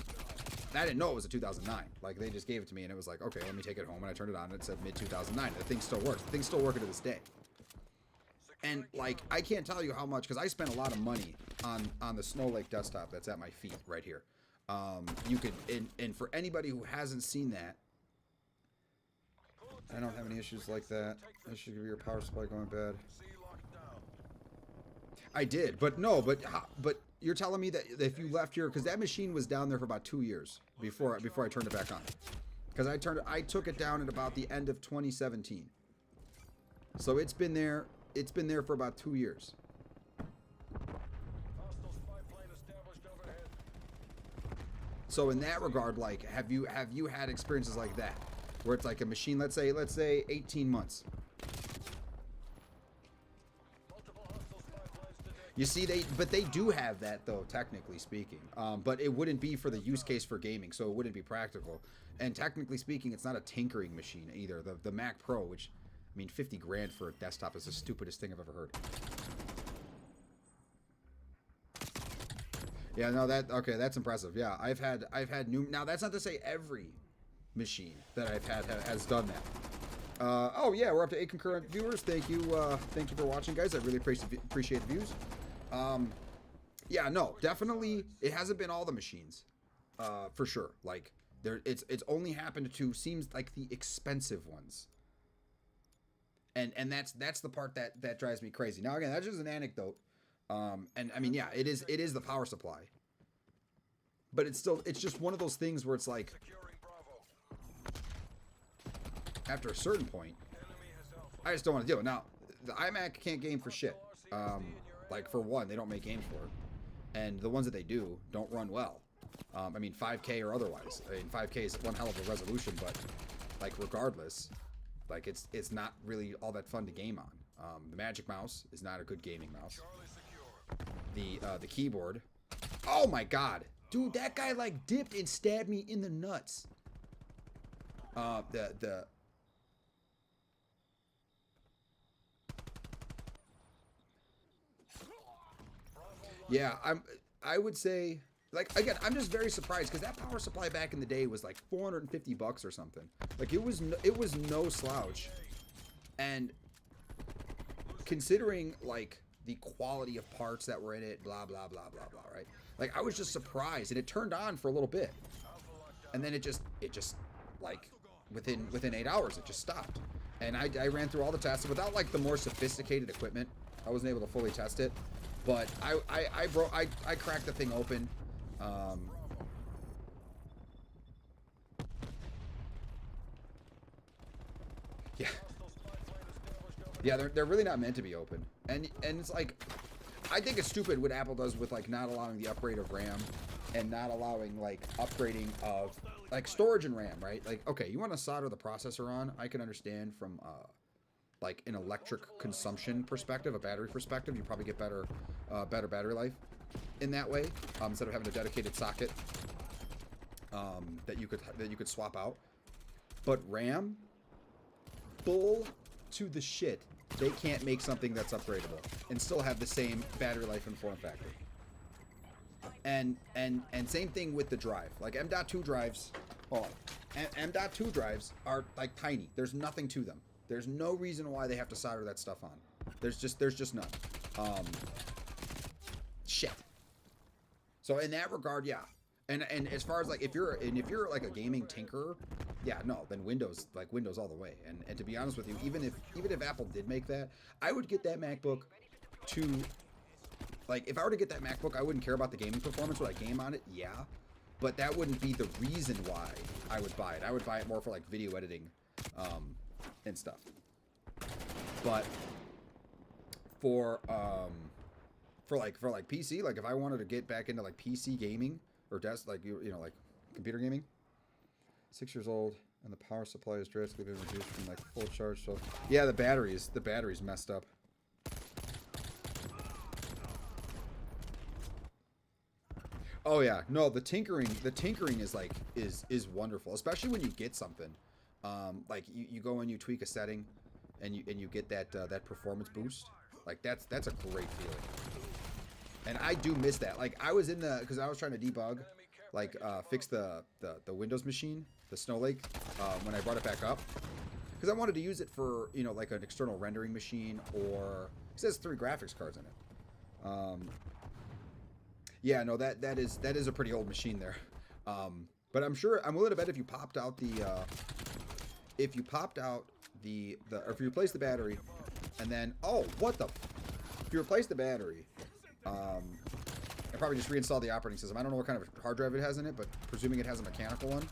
And I didn't know it was a 2009. Like, they just gave it to me, and it was like, okay, let me take it home, and I turned it on, and it said mid-2009. The thing still works. The thing's still working to this day. And like, I can't tell you how much, because I spent a lot of money on the Snow Lake desktop that's at my feet right here. You could, and for anybody who hasn't seen that, I don't have any issues like that. I should give your power supply going bad. I did, but no, but you're telling me that if you left here, because that machine was down there for about 2 years before I turned it back on, because I took it down at about the end of 2017. So it's been there for about 2 years. So in that regard, like, have you had experiences like that, where it's like a machine, let's say 18 months. You see, they do have that though, technically speaking. But it wouldn't be for the use case for gaming, so it wouldn't be practical. And technically speaking, it's not a tinkering machine either. The Mac Pro, which, I mean, 50 grand for a desktop is the stupidest thing I've ever heard. Yeah, no, okay, that's impressive. Yeah, I've had new. Now that's not to say every machine that I've had has done that. Oh yeah, we're up to 8 concurrent viewers. Thank you for watching, guys. I really appreciate the views. Yeah, no, definitely, it hasn't been all the machines, for sure. Like it's only happened to seems like the expensive ones. And that's the part that drives me crazy. Now again, that's just an anecdote. And I mean, yeah, it is the power supply, but it's just one of those things where it's like, after a certain point, I just don't want to deal with it. Now, the iMac can't game for shit. Like, for one, they don't make games for it, and the ones that they do don't run well. I mean, 5K or otherwise. I mean, 5K is one hell of a resolution, but like, regardless, like, it's not really all that fun to game on. The Magic Mouse is not a good gaming mouse. The keyboard. Oh my god, dude, that guy like dipped and stabbed me in the nuts. Yeah, I would say, like, again, I'm just very surprised because that power supply back in the day was like $450 or something. Like, it was no slouch. And considering like the quality of parts that were in it, blah blah blah blah blah, right? Like, I was just surprised, and it turned on for a little bit, and then it just like within 8 hours it just stopped. And I ran through all the tests without like the more sophisticated equipment. I wasn't able to fully test it, but I cracked the thing open. Yeah. Yeah, they're really not meant to be open. And it's like, I think it's stupid what Apple does with like not allowing the upgrade of RAM and not allowing like upgrading of like storage and RAM, right? Like, okay, you want to solder the processor on, I can understand from like an electric consumption perspective, a battery perspective, you probably get better battery life in that way, instead of having a dedicated socket that you could swap out. But RAM, bull to the shit. They can't make something that's upgradable and still have the same battery life and form factor. And same thing with the drive. Like M.2 drives, M.2 drives are like tiny. There's nothing to them. There's no reason why they have to solder that stuff on. There's just none. Shit. So in that regard, yeah. And as far as like if you're like a gaming tinkerer, yeah, no, then Windows all the way. And to be honest with you, even if Apple did make that, I would get that MacBook to, like, if I were to get that MacBook, I wouldn't care about the gaming performance. Would I game on it? Yeah, but that wouldn't be the reason why I would buy it. I would buy it more for like video editing and stuff. But for like PC, like if I wanted to get back into like PC gaming or like like computer gaming, 6 years old, and the power supply is drastically been reduced from like full charge. So yeah, the battery's messed up. Oh yeah, no, the tinkering is like is wonderful, especially when you get something. Like you go and you tweak a setting, and you get that performance boost. Like that's a great feeling. And I do miss that. Like I was because I was trying to debug, like fix the Windows machine, the Snow Lake, when I brought it back up, because I wanted to use it for like an external rendering machine, or it says 3 graphics cards in it. Yeah, no, that is a pretty old machine there. But I'm willing to bet if you popped out or if you replace the battery, and then if you replace the battery, I probably just reinstall the operating system. I don't know what kind of hard drive it has in it, but presuming it has a mechanical one.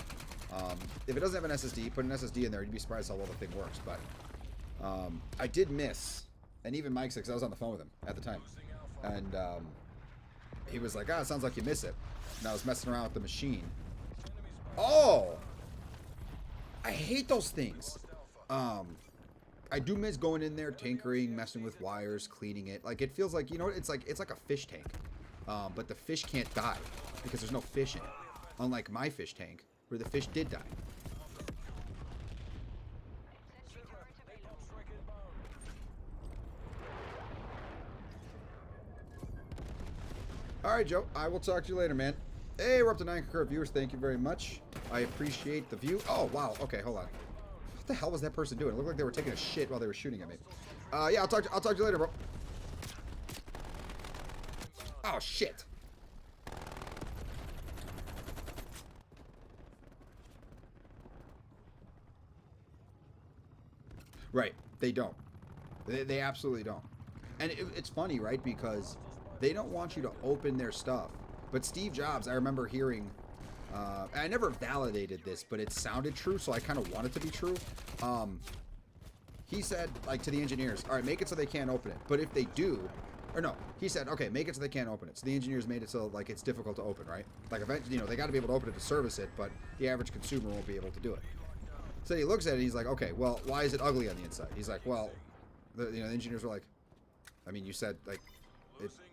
If it doesn't have an SSD, put an SSD in there. You'd be surprised how well the thing works. But I did miss, and even Mike said, because I was on the phone with him at the time, and he was like, it sounds like you miss it. And I was messing around with the machine, Oh! I hate those things. I do miss going in there, tinkering, messing with wires, cleaning it. Like, it feels like, you know what? It's like a fish tank. But the fish can't die because there's no fish in it. Unlike my fish tank, where the fish did die. Alright, Joe. I will talk to you later, man. Hey, we're up to 9 concurrent viewers. Thank you very much. I appreciate the view. Oh, wow. Okay, hold on. What the hell was that person doing? It looked like they were taking a shit while they were shooting at me. Yeah, I'll talk to you later, bro. Oh, shit. Right. They don't. They absolutely don't. And it's funny, right? Because they don't want you to open their stuff. But Steve Jobs, I remember hearing, and I never validated this, but it sounded true, so I kind of want it to be true. He said, like, to the engineers, all right, make it so they can't open it. But if they do, or no, he said, okay, make it so they can't open it. So the engineers made it so, like, it's difficult to open, right? Like, eventually, you know, they got to be able to open it to service it, but the average consumer won't be able to do it. So he looks at it, and he's like, okay, well, why is it ugly on the inside? He's like, well, the engineers were like, I mean, you said, like,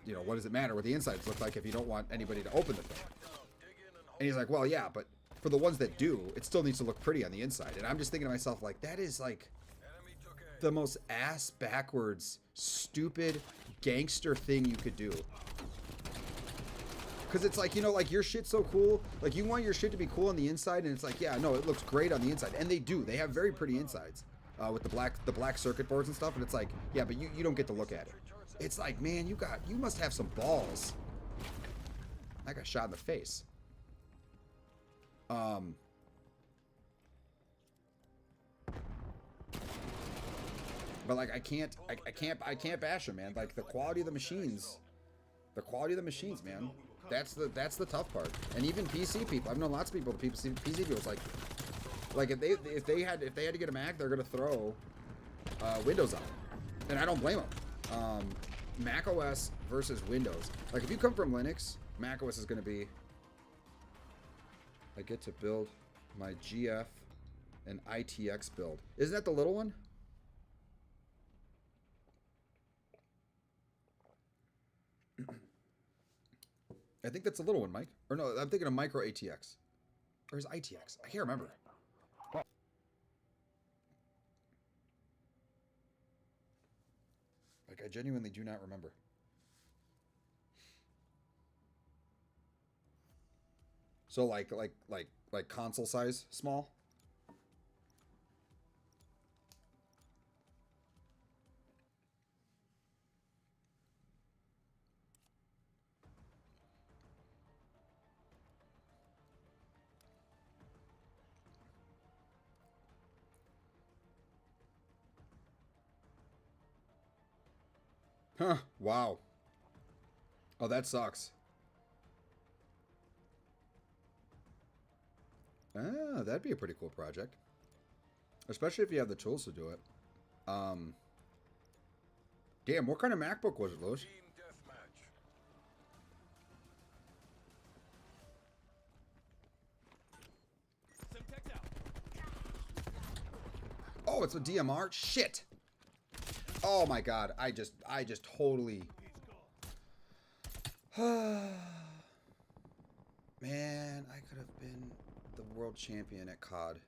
you know, what does it matter what the insides look like if you don't want anybody to open the thing? And he's like, well, yeah, but for the ones that do, it still needs to look pretty on the inside. And I'm just thinking to myself, like, that is, like, the most ass-backwards, stupid, gangster thing you could do. Because it's like, you know, like, your shit's so cool. Like, you want your shit to be cool on the inside, and it's like, yeah, no, it looks great on the inside. And they do. They have very pretty insides with the black circuit boards and stuff. And it's like, yeah, but you don't get to look at it. It's like, man, you must have some balls. I got shot in the face. But like, I can't bash them, man. Like, the quality of the machines, man. That's the tough part. And even PC people, I've known lots of people. PC people, it's like if they had to get a Mac, they're gonna throw Windows on, and I don't blame them. Mac OS versus Windows. Like, if you come from Linux, Mac OS is going to be, I get to build my GF and ITX build. Isn't that the little one? I think that's the little one, Mike. Or no, I'm thinking of Micro ATX. Or is ITX? I can't remember. Like, I genuinely do not remember. So like console size small? Huh, wow. Oh, that sucks. Ah, that'd be a pretty cool project. Especially if you have the tools to do it. Damn, what kind of MacBook was it, Lewis? Team deathmatch. Oh, it's a DMR? Shit! Oh my god, I just totally... Man, I could have been the world champion at COD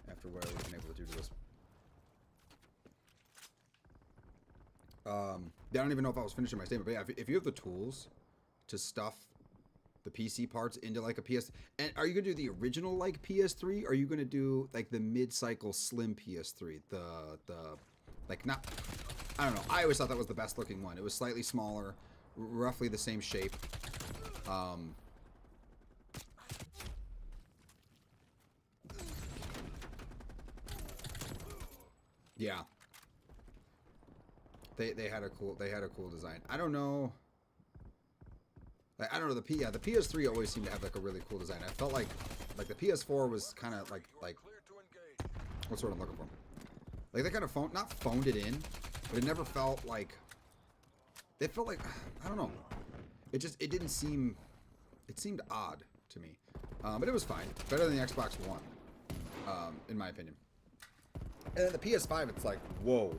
after what I've been able to do to this. I don't even know if I was finishing my statement, but yeah, if you have the tools to stuff the PC parts into like a PS, and are you gonna do the original like PS3, or are you gonna do like the mid-cycle slim PS3, the like, not, I don't know, I always thought that was the best looking one. It was slightly smaller, roughly the same shape. Yeah. They had a cool design. I don't know. I don't know, the PS3 always seemed to have like a really cool design. I felt like the PS4 was kind of like what's what I'm looking for? Like, they kind of not phoned it in, but it never felt like, it felt like, I don't know. It didn't seem, it seemed odd to me. But it was fine. Better than the Xbox One, in my opinion. And then the PS5, it's like, whoa.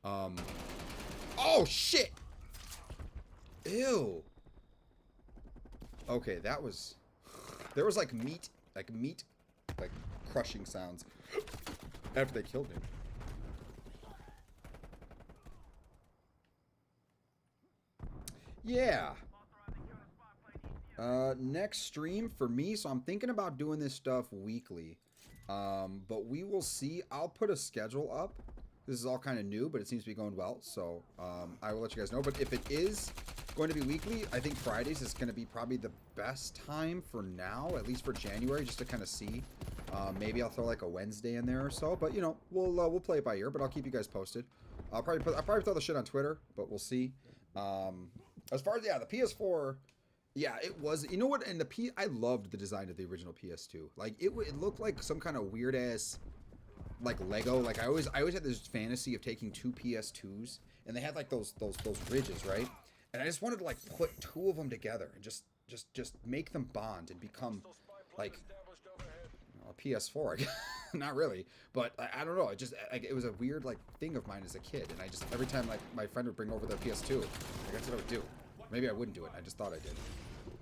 Oh, shit! Ew. Okay, that was... There was like meat, like crushing sounds after they killed me. Yeah. Next stream for me, so I'm thinking about doing this stuff weekly. But we will see. I'll put a schedule up. This is all kind of new, but it seems to be going well. So I will let you guys know. But if it is going to be weekly, I think Fridays is going to be probably the best time for now, at least for January, just to kind of see. Maybe I'll throw like a Wednesday in there or so. But you know, we'll play it by ear. But I'll keep you guys posted. I'll probably throw the shit on Twitter, but we'll see. As far as the PS4. Yeah, it was. You know what? And I loved the design of the original PS2. Like it looked like some kind of weird ass, like Lego. Like I always had this fantasy of taking two PS2s, and they had like those ridges, right? And I just wanted to like put two of them together and just make them bond and become like a PS4. I guess. Not really, but I don't know. It was a weird like thing of mine as a kid, and I just every time like my friend would bring over their PS2, like that's what I would do. Maybe I wouldn't do it. I just thought I did.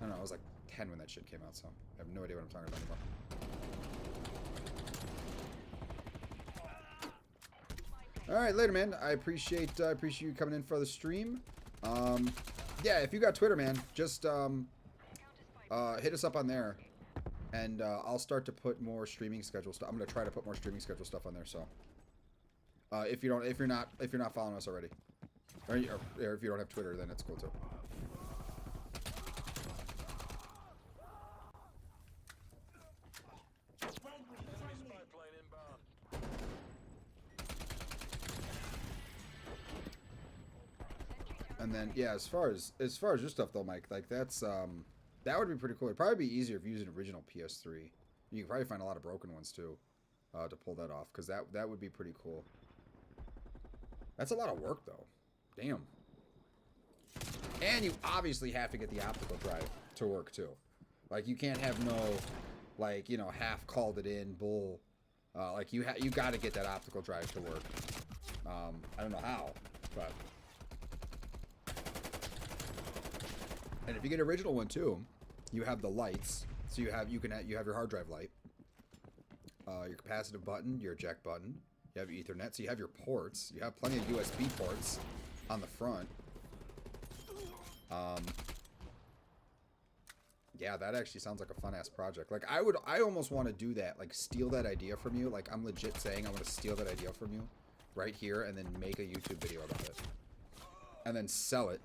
I don't know. I was like 10 when that shit came out, so I have no idea what I'm talking about anymore. All right, later, man. I appreciate you coming in for the stream. Yeah, if you got Twitter, man, just hit us up on there, and I'll start to put more streaming schedule stuff. I'm gonna try to put more streaming schedule stuff on there. So if you're not following us already, or if you don't have Twitter, then it's cool too. And then yeah, as far as your stuff though, Mike, like that's that would be pretty cool. It'd probably be easier if you use an original PS3. You could probably find a lot of broken ones too, to pull that off, because that would be pretty cool. That's a lot of work though. Damn. And you obviously have to get the optical drive to work too. Like you can't have no, like, you know, half called it in bull. Like you got to get that optical drive to work. I don't know how, but. And if you get an original one too, you have the lights. So you have your hard drive light, your capacitive button, your eject button. You have your Ethernet, so you have your ports. You have plenty of USB ports on the front. Yeah, that actually sounds like a fun ass project. Like I almost want to do that. Like steal that idea from you. Like I'm legit saying I want to steal that idea from you, right here, and then make a YouTube video about it, and then sell it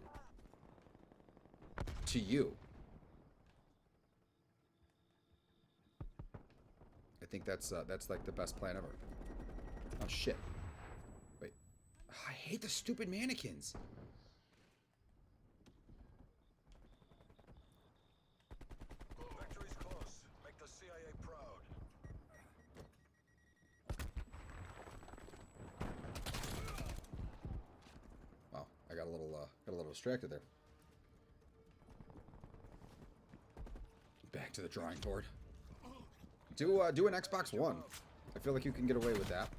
to you. I think that's like the best plan ever. Oh shit. Wait. I hate the stupid mannequins. Victory's close. Make the CIA proud. Wow, I got a little distracted there. Back to the drawing board. Do an Xbox One. I feel like you can get away with that.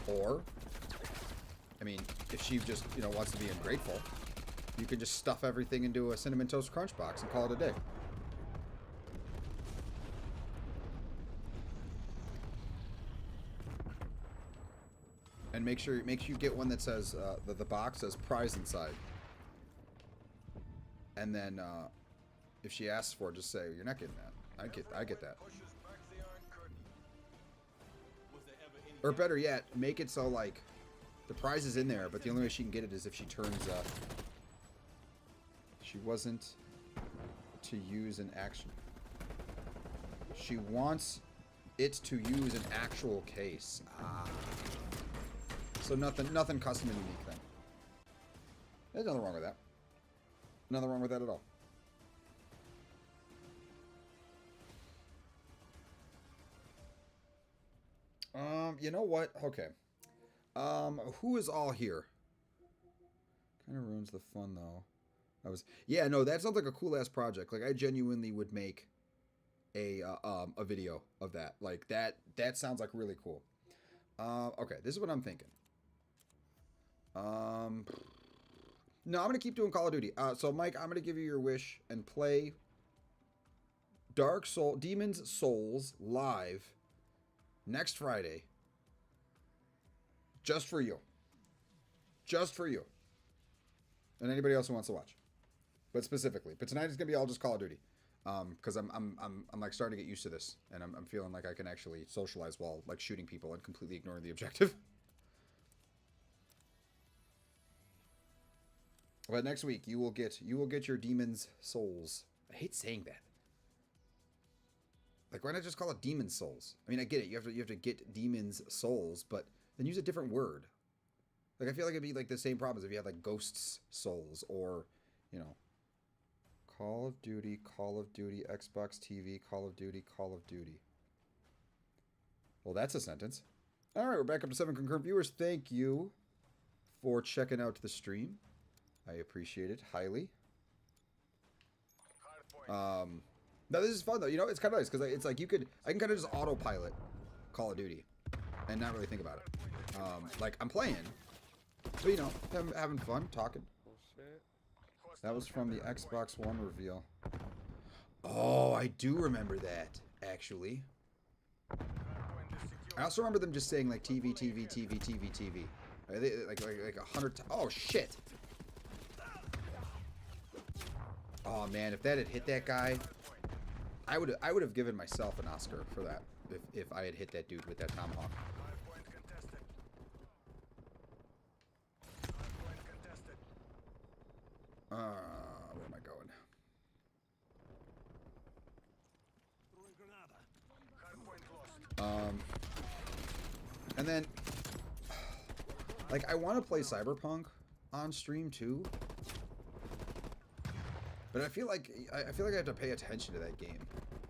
Or, I mean, if she just, you know, wants to be ungrateful, you can just stuff everything into a Cinnamon Toast Crunch box and call it a day. And make sure you get one that says the box says prize inside. And then if she asks for it, just say you're not getting that. I get that. Or better yet, make it so like the prize is in there, but the only way she can get it is if she turns she wasn't to use an action. She wants it to use an actual case. Ah. So nothing custom and unique then. There's nothing wrong with that. Nothing wrong with that at all. You know what? Okay. Who is all here? Kind of ruins the fun though. Yeah, no, that sounds like a cool ass project. Like I genuinely would make a video of that. Like that sounds like really cool. Okay, this is what I'm thinking. No, I'm gonna keep doing Call of Duty. So Mike, I'm gonna give you your wish and play Demon's Souls live next Friday. Just for you. Just for you. And anybody else who wants to watch. But specifically. But tonight is gonna be all just Call of Duty. Because I'm like starting to get used to this, and I'm feeling like I can actually socialize while like shooting people and completely ignoring the objective. But next week you will get your Demon's Souls. I hate saying that. Like, why not just call it Demon's Souls? I mean, I get it. You have to get Demon's Souls, but then use a different word. Like, I feel like it'd be like the same problem as if you had like Ghost's Souls or, you know, Call of Duty, Xbox TV, Call of Duty. Well, that's a sentence. All right, we're back up to 7 concurrent viewers. Thank you for checking out the stream. I appreciate it highly. No, this is fun though. You know, it's kind of nice because it's like I can kind of just autopilot Call of Duty and not really think about it. Like I'm playing, but you know, I'm having fun talking. That was from the Xbox One reveal. Oh, I do remember that actually. I also remember them just saying like TV. Like 100. Oh shit. Oh man, if that had hit that guy, I would have given myself an Oscar for that if I had hit that dude with that tomahawk. Where am I going? And then like I want to play Cyberpunk on stream too. But I feel like I have to pay attention to that game.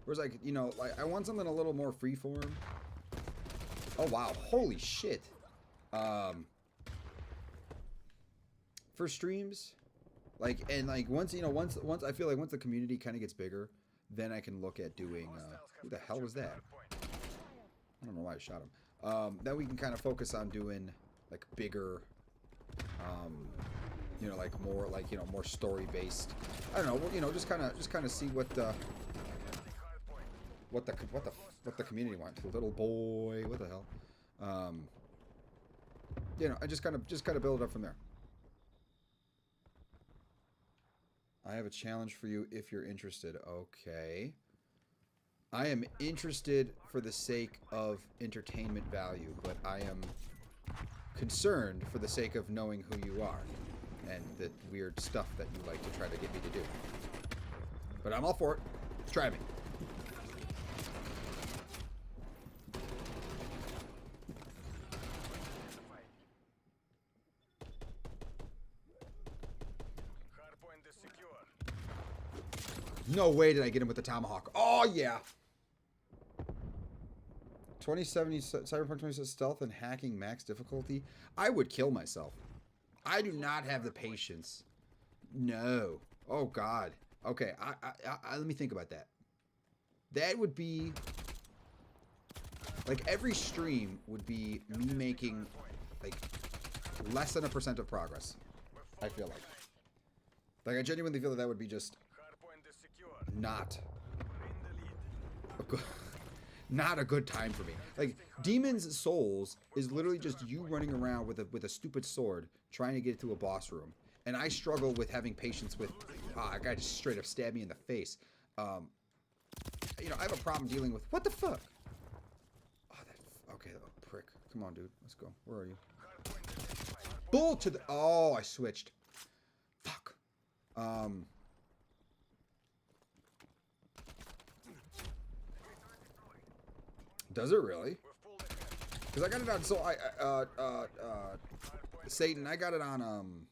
Whereas like, you know, like I want something a little more freeform. Oh wow, holy shit. For streams, like and like once I feel like once the community kind of gets bigger, then I can look at doing who the hell was that? I don't know why I shot him. Then we can kind of focus on doing like bigger you know, like more like, you know, more story based. I don't know, you know, just kind of see what the community wants. Little boy, what the hell? You know, I just kind of build it up from there. I have a challenge for you if you're interested. Okay. I am interested for the sake of entertainment value, but I am concerned for the sake of knowing who you are and the weird stuff that you like to try to get me to do. But I'm all for it. Try me. No way did I get him with the tomahawk. Oh yeah. 2070 Cyberpunk 2070 stealth and hacking max difficulty. I would kill myself. I do not have the patience. No. Oh God. Okay. Let me think about that. That would be like every stream would be me making like less than 1% of progress. I feel like I genuinely feel that would be just not a good, not a good time for me. Like Demon's Souls is literally just you running around with a stupid sword trying to get to a boss room, and I struggle with having patience with a guy just straight up stabbed me in the face. You know, I have a problem dealing with what the fuck. Oh, that okay, oh, prick. Come on, dude. Let's go. Where are you? Bull to the. Oh, I switched. Fuck. Does it really? Because I got it on. So Satan, I got it on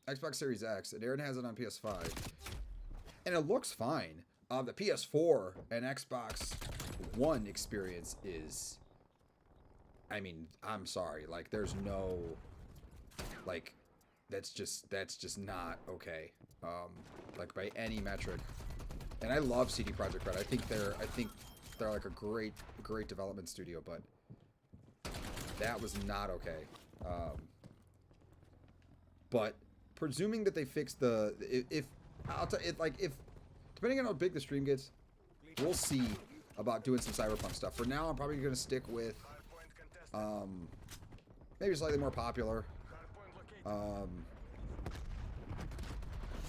Xbox Series X, and Aaron has it on PS5, and it looks fine. The PS4 and Xbox One experience is I mean, I'm sorry. Like, there's no, like, that's just not okay. Like by any metric. And I love CD Projekt Red. I think they're like a great development studio, but that was not okay. But presuming that they fixed the, if depending on how big the stream gets, we'll see about doing some Cyberpunk stuff. For now, I'm probably gonna stick with maybe slightly more popular.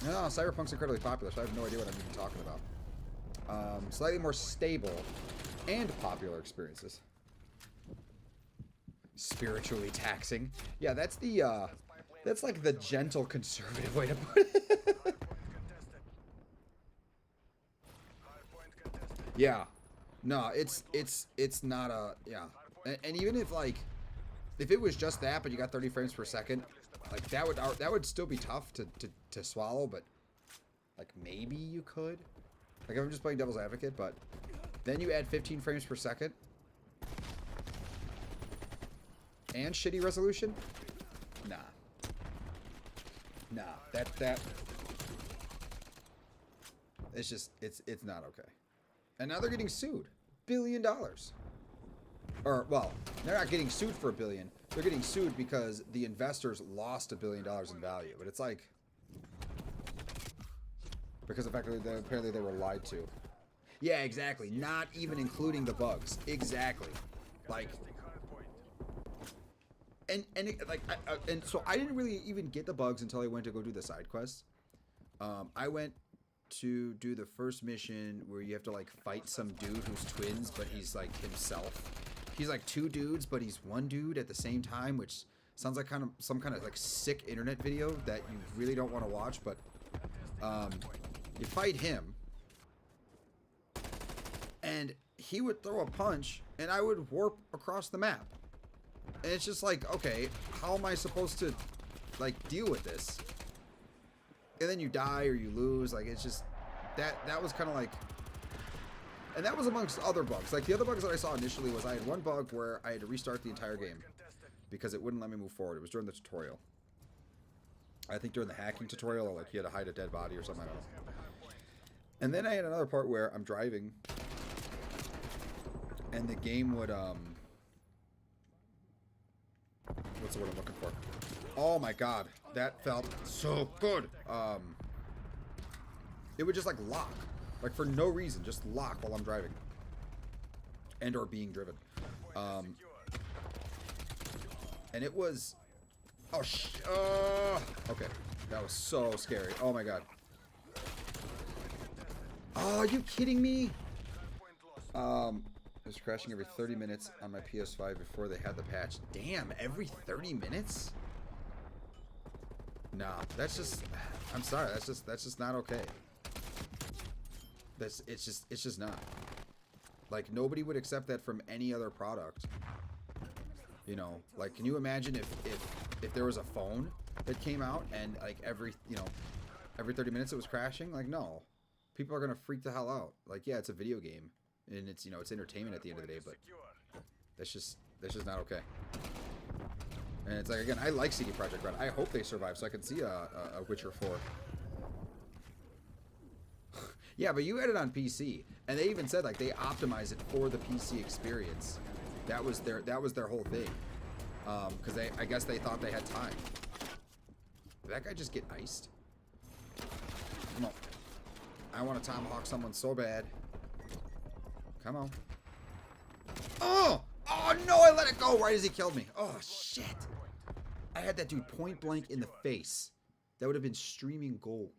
No, Cyberpunk's incredibly popular, so I have no idea what I'm even talking about. Slightly more stable and popular experiences. Spiritually taxing. Yeah, that's like the gentle conservative way to put it. Yeah. No, it's not a, yeah. And even if like, if it was just that, but you got 30 frames per second, like that would still be tough to swallow, but like maybe you could. Like if I'm just playing devil's advocate, but then you add 15 frames per second and shitty resolution? Nah. That it's just it's not okay. And now they're getting sued. $1 billion. Or, well, they're not getting sued for $1 billion. They're getting sued because the investors lost $1 billion in value. But it's like, because effectively, apparently they were lied to. Yeah, exactly. Not even including the bugs. Exactly. Like, and so I didn't really even get the bugs until I went to go do the side quests. I went to do the first mission where you have to like fight some dude who's twins, but he's like himself. He's like two dudes, but he's one dude at the same time, which sounds like kind of some kind of like sick internet video that you really don't want to watch. But you fight him, and he would throw a punch, and I would warp across the map. And it's just like, okay, how am I supposed to like deal with this? And then you die or you lose. Like, it's just that was kind of like, and that was amongst other bugs. Like the other bugs that I saw initially was I had one bug where I had to restart the entire game because it wouldn't let me move forward. It was during the tutorial. I think during the hacking tutorial, or like you had to hide a dead body or something, I don't know. And then I had another part where I'm driving and the game would what's the word I'm looking for? Oh my god, that felt so good. It would just like lock. Like for no reason, just lock while I'm driving. And or being driven. And it was... okay. That was so scary. Oh my god. Oh, are you kidding me? It was crashing every 30 minutes on my PS5 before they had the patch. Damn, every 30 minutes? Nah, that's just... I'm sorry, that's just not okay. It's just not. Like, nobody would accept that from any other product. You know, like, can you imagine if there was a phone that came out and like every 30 minutes it was crashing? Like, no. People are gonna freak the hell out. Like, yeah, it's a video game and it's, it's entertainment at the end of the day, but that's just not okay. And it's like, again, I like CD Projekt Red. I hope they survive so I can see a Witcher 4. Yeah, but you had it on PC, and they even said like they optimized it for the PC experience. That was their whole thing. Because I guess they thought they had time. Did that guy just get iced? Come on. I want to tomahawk someone so bad. Come on. Oh! Oh no, I let it go right as he killed me. Oh shit. I had that dude point blank in the face. That would have been streaming gold.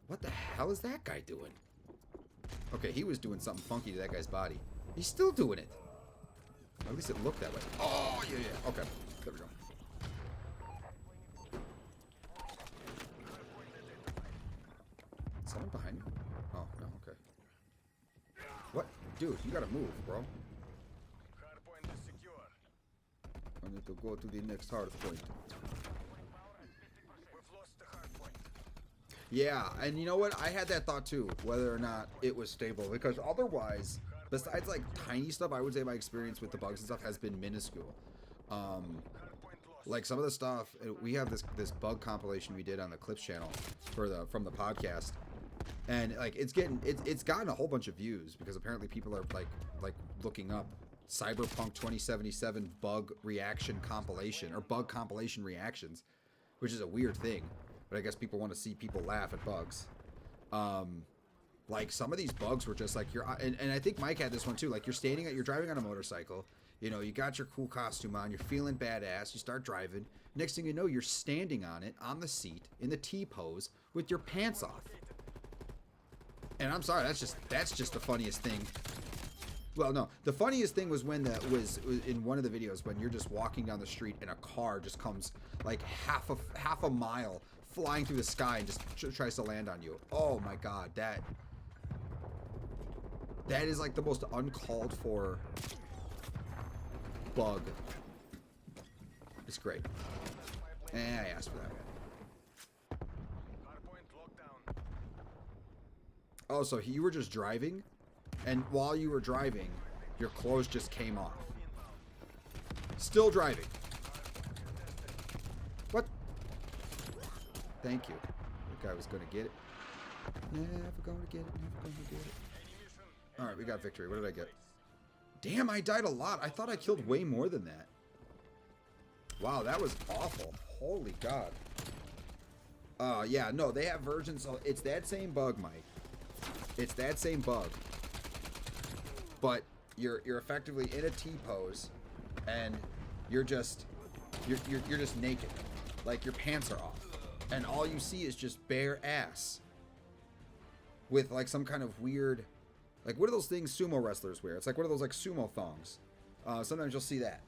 What the hell is that guy doing? Okay, he was doing something funky to that guy's body. He's still doing it. Or at least it looked that way. Oh, yeah, yeah. Okay, there we go. Is someone behind me? Oh, no, okay. What? Dude, you gotta move, bro. Hardpoint is secure. I need to go to the next hard point. We've lost the hardpoint. Yeah, and you know what? I had that thought too, whether or not it was stable, because otherwise, besides like tiny stuff, I would say my experience with the bugs and stuff has been minuscule. Like some of the stuff, we have this bug compilation we did on the Clips channel from the podcast, and like it's gotten a whole bunch of views because apparently people are like looking up Cyberpunk 2077 bug reaction compilation or bug compilation reactions, which is a weird thing, but I guess people want to see people laugh at bugs. Like some of these bugs were just like and I think Mike had this one too. Like you're driving on a motorcycle, you know, you got your cool costume on, you're feeling badass, you start driving. Next thing you know, you're standing on it on the seat in the T pose with your pants off. And I'm sorry, that's just the funniest thing. Well, no, the funniest thing was when was in one of the videos when you're just walking down the street and a car just comes like half a mile flying through the sky and just tries to land on you. Oh my god, that is like the most uncalled for bug. It's great. And I asked for that. Oh, so you were just driving, and while you were driving, your clothes just came off. Still driving. What? Thank you. The guy was gonna get it. Never gonna get it. Never gonna get it. All right, we got victory. What did I get? Damn, I died a lot. I thought I killed way more than that. Wow, that was awful. Holy God. Yeah, no, they have versions. So it's that same bug, Mike. It's that same bug. But you're effectively in a T pose, and you're just naked, like your pants are off, and all you see is just bare ass. With like some kind of weird. Like, what are those things sumo wrestlers wear? It's like one of those, like, sumo thongs. Sometimes you'll see that.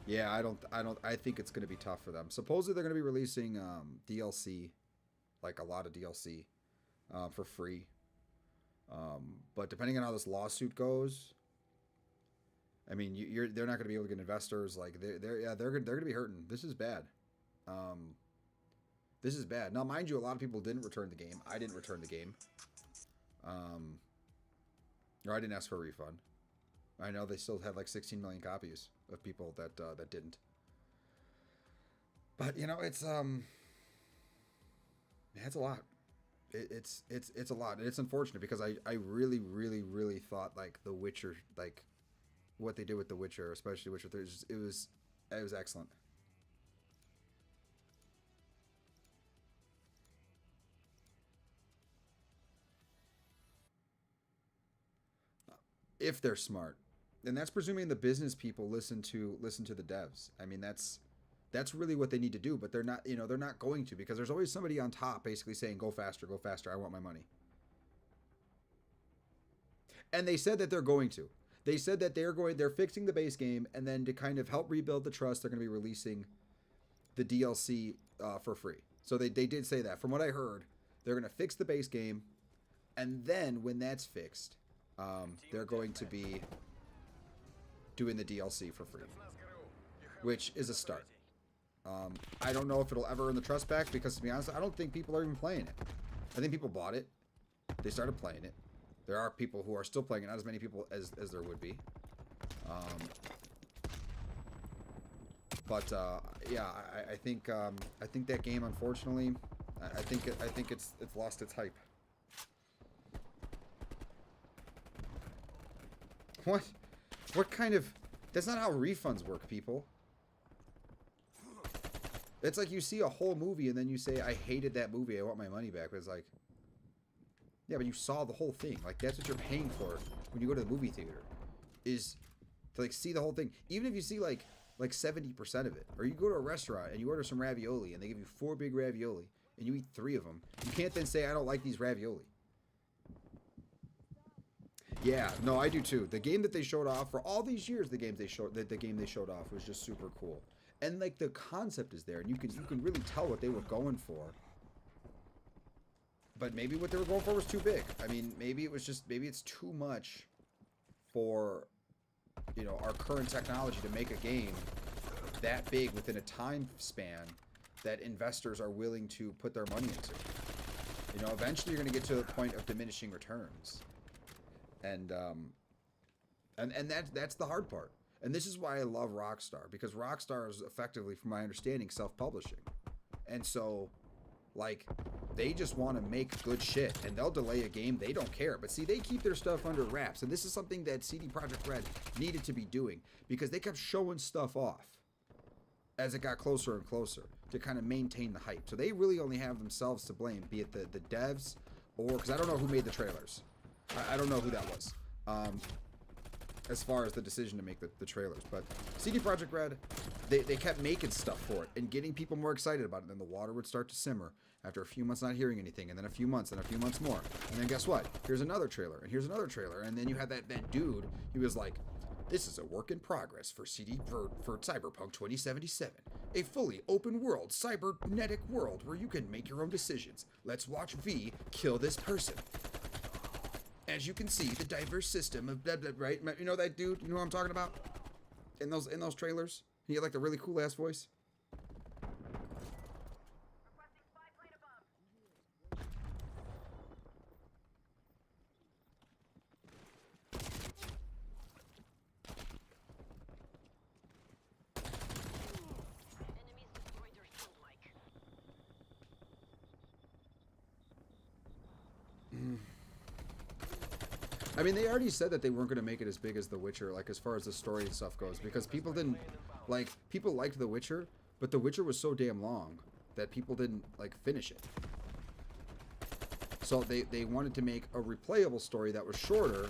Yeah, I think it's going to be tough for them. Supposedly, they're going to be releasing DLC, like a lot of DLC, for free. But depending on how this lawsuit goes, I mean, they're not going to be able to get investors. Like, they're going to be hurting. This is bad. This is bad. Now, mind you, a lot of people didn't return the game. I didn't return the game. Or I didn't ask for a refund. I know they still had like 16 million copies of people that didn't. But you know, it's a lot. It's a lot, and it's unfortunate because I really thought like The Witcher, like what they did with The Witcher, especially Witcher 3, it was excellent. If they're smart, and that's presuming the business people listen to the devs. I mean, that's really what they need to do, but they're not, they're not going to, because there's always somebody on top basically saying, go faster, I want my money. And they said that they're going to. They said that they're fixing the base game, and then to kind of help rebuild the trust, they're going to be releasing the DLC for free. So they did say that. From what I heard, they're going to fix the base game, and then when that's fixed, they're going to be doing the DLC for free, which is a start. I don't know if it'll ever earn the trust back, because to be honest, I don't think people are even playing it. I think people bought it. They started playing it. There are people who are still playing it, not as many people as there would be. Yeah, I think that game, unfortunately, I think it's lost its hype. What kind of... That's not how refunds work, people. It's like you see a whole movie and then you say, I hated that movie, I want my money back. But it's like... Yeah, but you saw the whole thing. Like, that's what you're paying for when you go to the movie theater. Is to, like, see the whole thing. Even if you see, like 70% of it. Or you go to a restaurant and you order some ravioli and they give you 4 big ravioli and you eat 3 of them. You can't then say, I don't like these ravioli. Yeah, no, I do too. The game that they showed off for all these years, the game they showed off was just super cool, and like the concept is there, and you can really tell what they were going for. But maybe what they were going for was too big. I mean, maybe it's too much for, our current technology to make a game that big within a time span that investors are willing to put their money into. You know, eventually you're going to get to the point of diminishing returns. And that's the hard part. And this is why I love Rockstar, because Rockstar is effectively, from my understanding, self-publishing. And so, like, they just want to make good shit, and they'll delay a game. They don't care. But see, they keep their stuff under wraps, and this is something that CD Projekt Red needed to be doing, because they kept showing stuff off as it got closer and closer to kind of maintain the hype. So they really only have themselves to blame, be it the devs, or, because I don't know who made the trailers. I don't know who that was. As far as the decision to make the trailers. But CD Projekt Red, they kept making stuff for it and getting people more excited about it. And then the water would start to simmer after a few months not hearing anything, and then a few months, and a few months more. And then guess what? Here's another trailer, and here's another trailer. And then you had that dude, he was like, this is a work in progress for Cyberpunk 2077. A fully open world, cybernetic world where you can make your own decisions. Let's watch V kill this person. As you can see, the diverse system of blah, blah, right? You know that dude? You know what I'm talking about? In those trailers? He had like the really cool ass voice. Requesting spy plane above. Enemies destroyed their shield mic. I mean, they already said that they weren't going to make it as big as The Witcher, like as far as the story and stuff goes, because people didn't, like, people liked The Witcher, but The Witcher was so damn long that people didn't, like, finish it. So they wanted to make a replayable story that was shorter,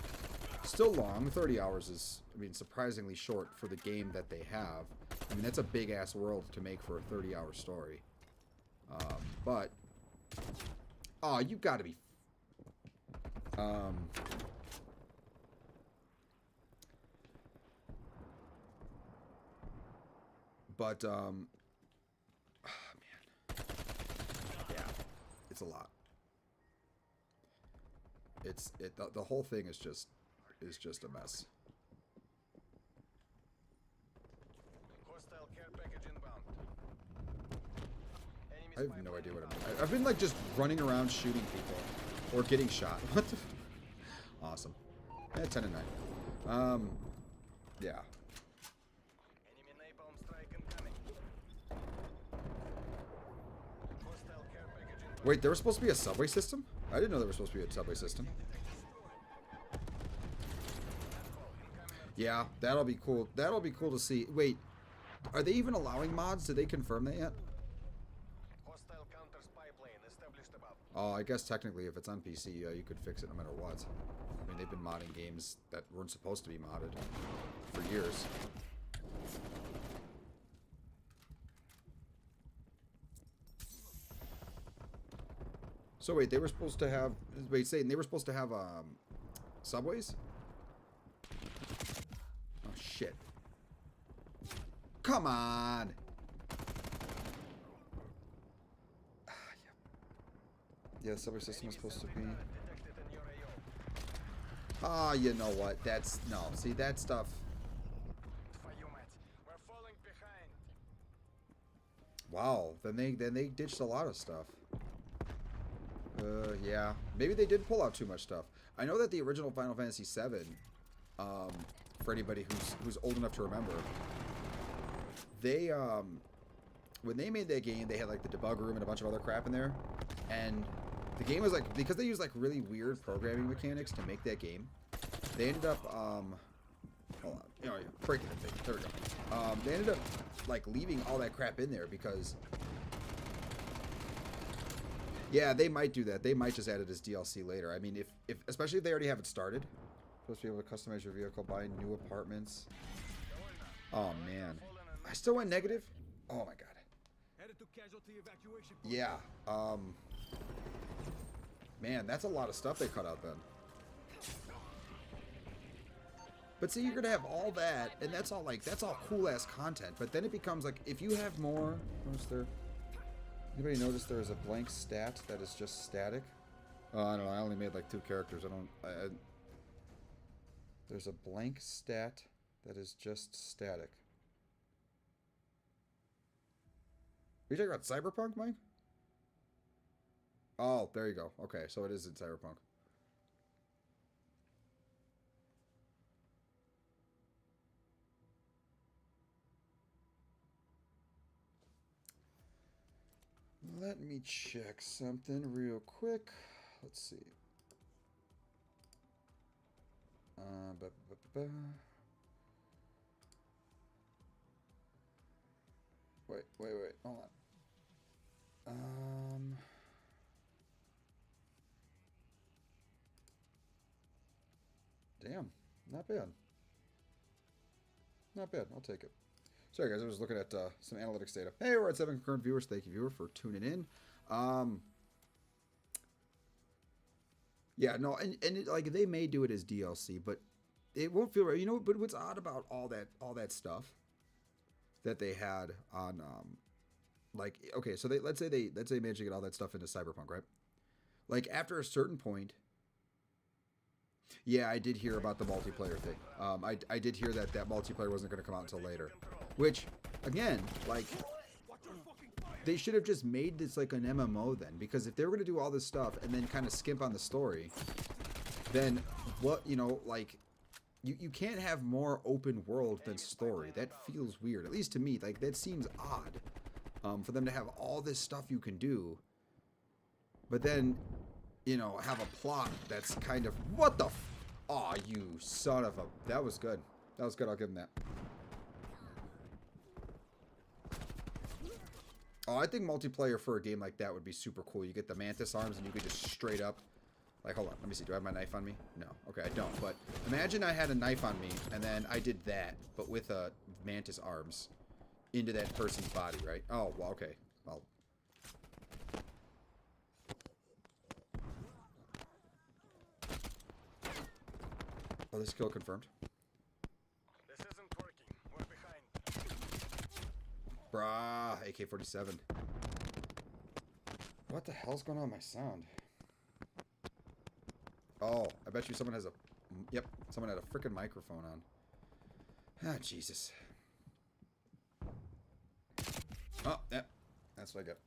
still long. 30 hours is, I mean, surprisingly short for the game that they have. I mean, that's a big-ass world to make for a 30-hour story. But, oh, you gotta be... But, man. Yeah, it's a lot. The whole thing is just a mess. Hostile care package inbound. Enemy I have spy no plane idea what inbound. I've been, like, just running around shooting people. Or getting shot. What the... Awesome. Yeah, 10 and 9. Yeah. Enemy napalm strike incoming. Hostile care package inbound. Wait, there was supposed to be a subway system? I didn't know there was supposed to be a subway system. Yeah, that'll be cool. That'll be cool to see. Wait, are they even allowing mods? Did they confirm that yet? Hostile counter spy plane established above. Oh, I guess technically if it's on PC, you could fix it no matter what. I mean, they've been modding games that weren't supposed to be modded for years. So wait, they were supposed to have... Wait, Satan, they were supposed to have subways? Oh, shit. Come on! Yeah, the subway system is supposed to be... Detected in your AO. Ah, you know what? That's... No, see, that stuff... Твою мать. We're falling behind. Wow, then they ditched a lot of stuff. Yeah. Maybe they did pull out too much stuff. I know that the original Final Fantasy VII, for anybody who's old enough to remember, they, when they made that game, they had, like, the debug room and a bunch of other crap in there. And the game was, like, because they used, like, really weird programming mechanics to make that game, they ended up, hold on, you know, breaking the thing. There we go. They ended up, like, leaving all that crap in there because... Yeah, they might do that. They might just add it as DLC later. I mean, if especially if they already have it started. Supposed to be able to customize your vehicle, buy new apartments. Oh, man. I still went negative? Oh, my God. Headed to casualty evacuation. Yeah. Man, that's a lot of stuff they cut out then. But see, you're going to have all that, and that's all, like, that's all cool-ass content. But then it becomes, like, if you have more... What's there? Anybody notice there is a blank stat that is just static? Oh, I don't know. I only made like 2 characters. There's a blank stat that is just static. Are you talking about Cyberpunk, Mike? Oh, there you go. Okay, so it is in Cyberpunk. Let me check something real quick. Let's see. Ba, ba, ba, ba. Wait. Hold on. Damn. Not bad. Not bad. I'll take it. Sorry, guys. I was looking at some analytics data. Hey, we're at 7 concurrent viewers. Thank you, viewer, for tuning in. Yeah, no, and it, like they may do it as DLC, but it won't feel right. You know, but what's odd about all that stuff that they had on, like, okay, so let's say they managed to get all that stuff into Cyberpunk, right? Like after a certain point. Yeah, I did hear about the multiplayer thing. I did hear that multiplayer wasn't going to come out until later, which again, like, they should have just made this like an MMO then, because if they were going to do all this stuff and then kind of skimp on the story, then what, you know, like you can't have more open world than story. That feels weird, at least to me. Like that seems odd for them to have all this stuff you can do, but then, you know, have a plot that's kind of what the aw, you son of a, that was good. That was good. I'll give him that. Oh, I think multiplayer for a game like that would be super cool. You get the Mantis arms and you could just straight up, like, hold on, let me see. Do I have my knife on me? No. Okay, I don't. But imagine I had a knife on me and then I did that, but with Mantis arms into that person's body, right? Oh, well, okay. Well. Oh, this kill confirmed. This isn't working. We're behind. Brah, AK-47. What the hell's going on with my sound? Oh, I bet you someone has a... Yep, someone had a freaking microphone on. Ah, Jesus. Oh, yeah. That's what I got.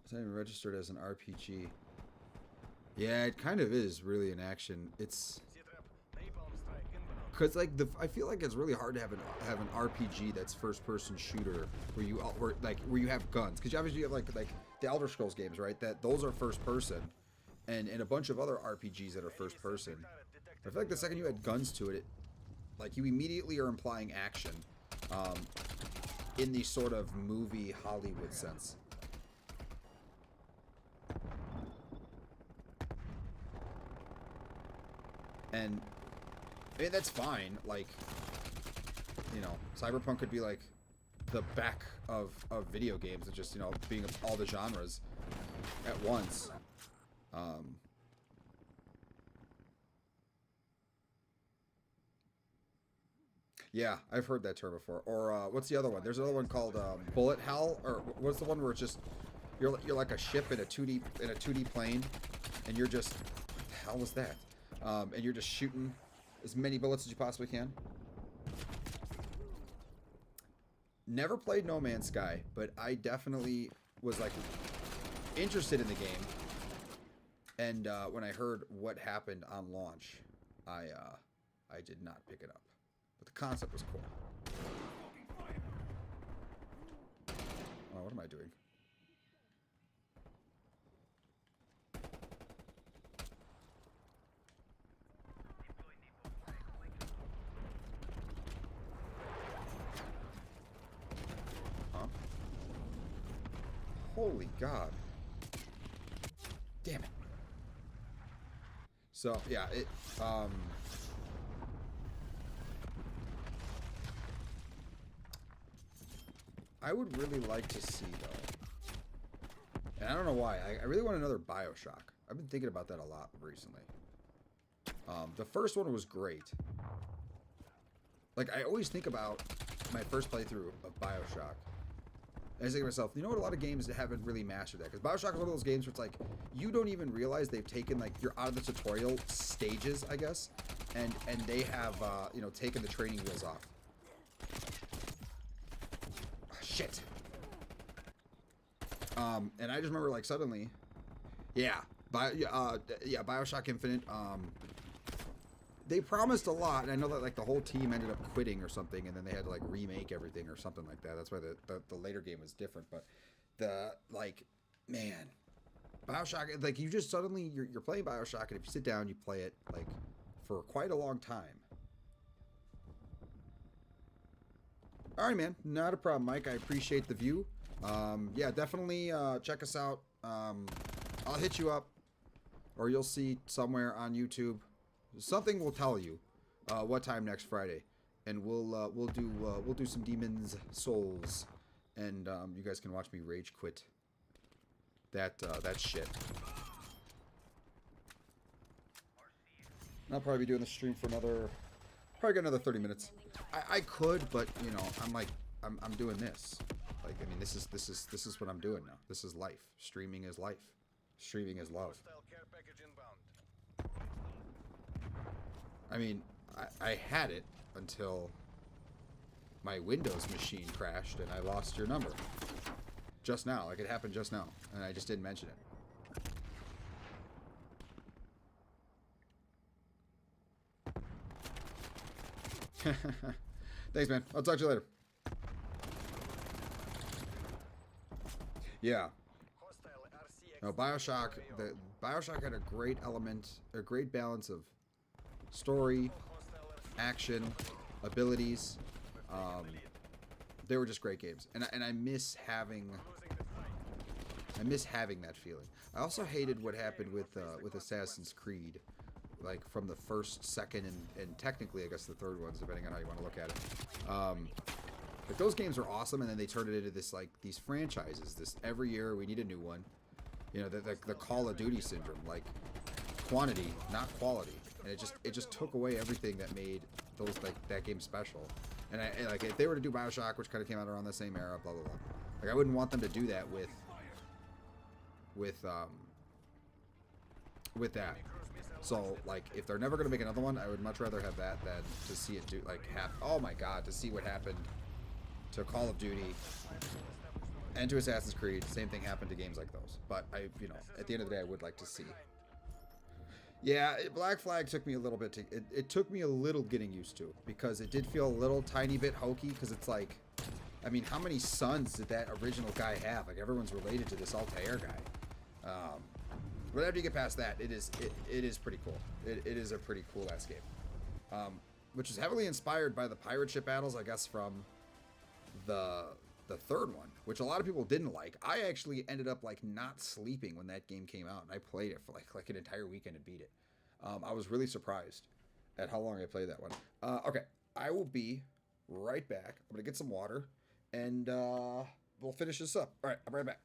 It's not even registered as an RPG. Yeah, it kind of is really an action. It's... Z-trap. Napalm strike inbound. Cause like I feel like it's really hard to have an RPG that's first person shooter where you have guns. Cause you obviously have like the Elder Scrolls games, right? That those are first person, and a bunch of other RPGs that are first person. I feel like the second you add guns to it, like you immediately are implying action, in the sort of movie Hollywood sense. And I mean, that's fine. Like, you know, Cyberpunk could be like the back of video games. It's just, you know, being all the genres at once. Yeah, I've heard that term before. Or what's the other one? There's another one called Bullet Hell. Or what's the one where it's just you're like a ship in a 2D plane, and you're just, what the hell was that? And you're just shooting as many bullets as you possibly can. Never played No Man's Sky, but I definitely was like interested in the game. And when I heard what happened on launch, I did not pick it up. But the concept was cool. Oh, what am I doing? Holy God. Damn it. So, yeah, it, I would really like to see, though, and I don't know why, I really want another BioShock. I've been thinking about that a lot recently. The first one was great. Like, I always think about my first playthrough of BioShock. And I think to myself, you know what, a lot of games that haven't really mastered that. Because BioShock is one of those games where it's like, you don't even realize they've taken, like, you're out of the tutorial stages, I guess. And they have, you know, taken the training wheels off. Oh, shit. shit. And I just remember like suddenly, yeah, Bioshock Infinite. They promised a lot, and I know that like the whole team ended up quitting or something, and then they had to like remake everything or something like that. That's why the later game was different. But the like, man, Bioshock, like you just suddenly you're playing Bioshock, and if you sit down, you play it like for quite a long time. All right, man, not a problem, Mike. I appreciate the view. Yeah, definitely check us out. I'll hit you up, or you'll see somewhere on YouTube. Something will tell you what time next Friday, and we'll do some Demon's Souls, and you guys can watch me rage quit that shit. I'll probably be doing the stream for probably another 30 minutes. I could, but you know, I'm doing this. Like, I mean, this is what I'm doing now. This is life. Streaming is life. Streaming is love. Hostile care package inbound. I mean, I had it until my Windows machine crashed and I lost your number. Just now. Like, it happened just now. And I just didn't mention it. Thanks, man. I'll talk to you later. Yeah. Hostile RCX. No, Bioshock had a great element, a great balance of story, Hostile RCX. action, abilities. They were just great games, and I miss having that feeling. I also hated what happened with Assassin's Creed, like from the first, second, and technically I guess the third ones, depending on how you want to look at it. But those games are awesome, and then they turned it into this like these franchises. This every year we need a new one. You know, the Call of Duty syndrome, like quantity, not quality, and it just took away everything that made those that game special. And like if they were to do Bioshock, which kind of came out around the same era, blah blah blah. Like I wouldn't want them to do that with that. So like if they're never gonna make another one, I would much rather have that than to see it do like oh my god, to see what happened to Call of Duty and to Assassin's Creed. Same thing happened to games like those. But you know, at the end of the day, I would like to see. Yeah, Black Flag took me a little bit it took me a little getting used to, because it did feel a little tiny bit hokey, because it's like, I mean, how many sons did that original guy have? Like everyone's related to this Altair guy. But after you get past that, it is pretty cool. It is a pretty cool ass game. Which is heavily inspired by the pirate ship battles, I guess, from the third one, which a lot of people didn't like. I actually ended up like not sleeping when that game came out, and I played it for like an entire weekend and beat it. I was really surprised at how long I played that one. Okay, I will be right back. I'm gonna get some water, and we'll finish this up. All right, I'm right back.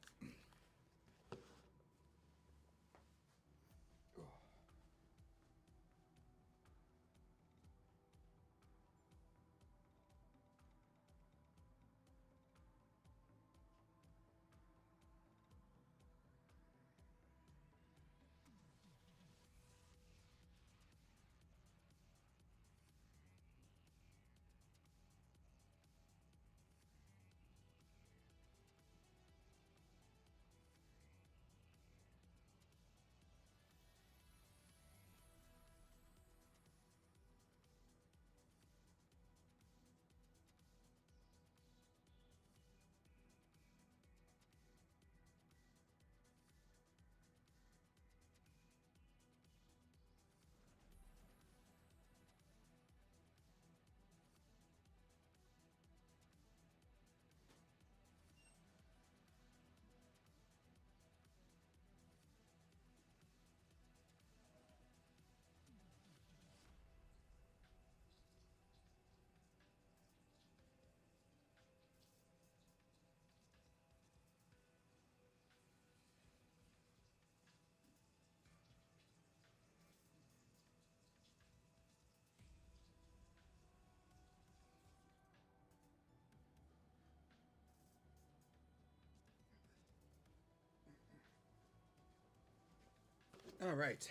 All right.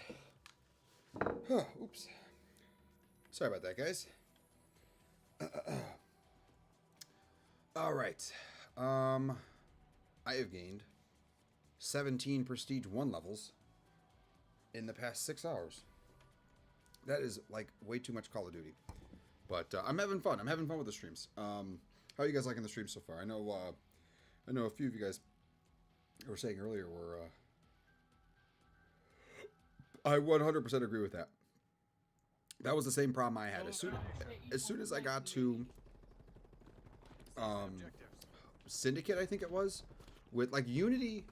Oops. Sorry about that, guys. All right. I have gained 17 Prestige 1 levels in the past 6 hours. That is like way too much Call of Duty. But I'm having fun. I'm having fun with the streams. How are you guys liking the stream so far? I know a few of you guys were saying earlier were I 100% agree with that. That was the same problem I had. As soon as I got to Syndicate, I think it was, with like Unity.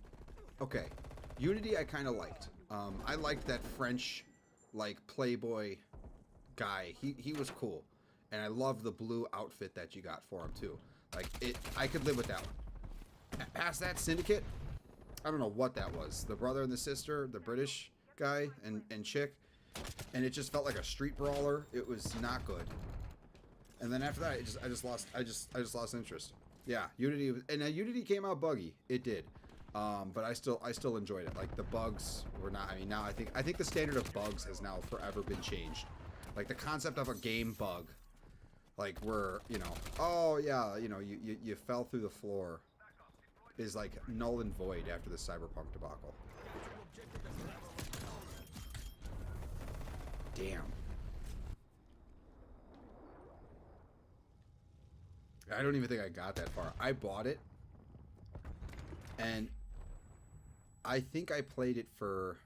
Okay, Unity I kind of liked. I liked that French like playboy guy. He was cool, and I loved the blue outfit that you got for him too. Like I could live with that one. Past that, Syndicate, I don't know what that was. The brother and the sister, the British guy and chick, and it just felt like a street brawler. It was not good. And then after that, I just lost interest. Yeah, Unity, and Unity came out buggy. It did, but I still enjoyed it. Like the bugs were not. I mean, now I think the standard of bugs has now forever been changed. Like the concept of a game bug, like where oh yeah, you fell through the floor, is like null and void after the Cyberpunk debacle. Damn. I don't even think I got that far. I bought it, and I think I played it for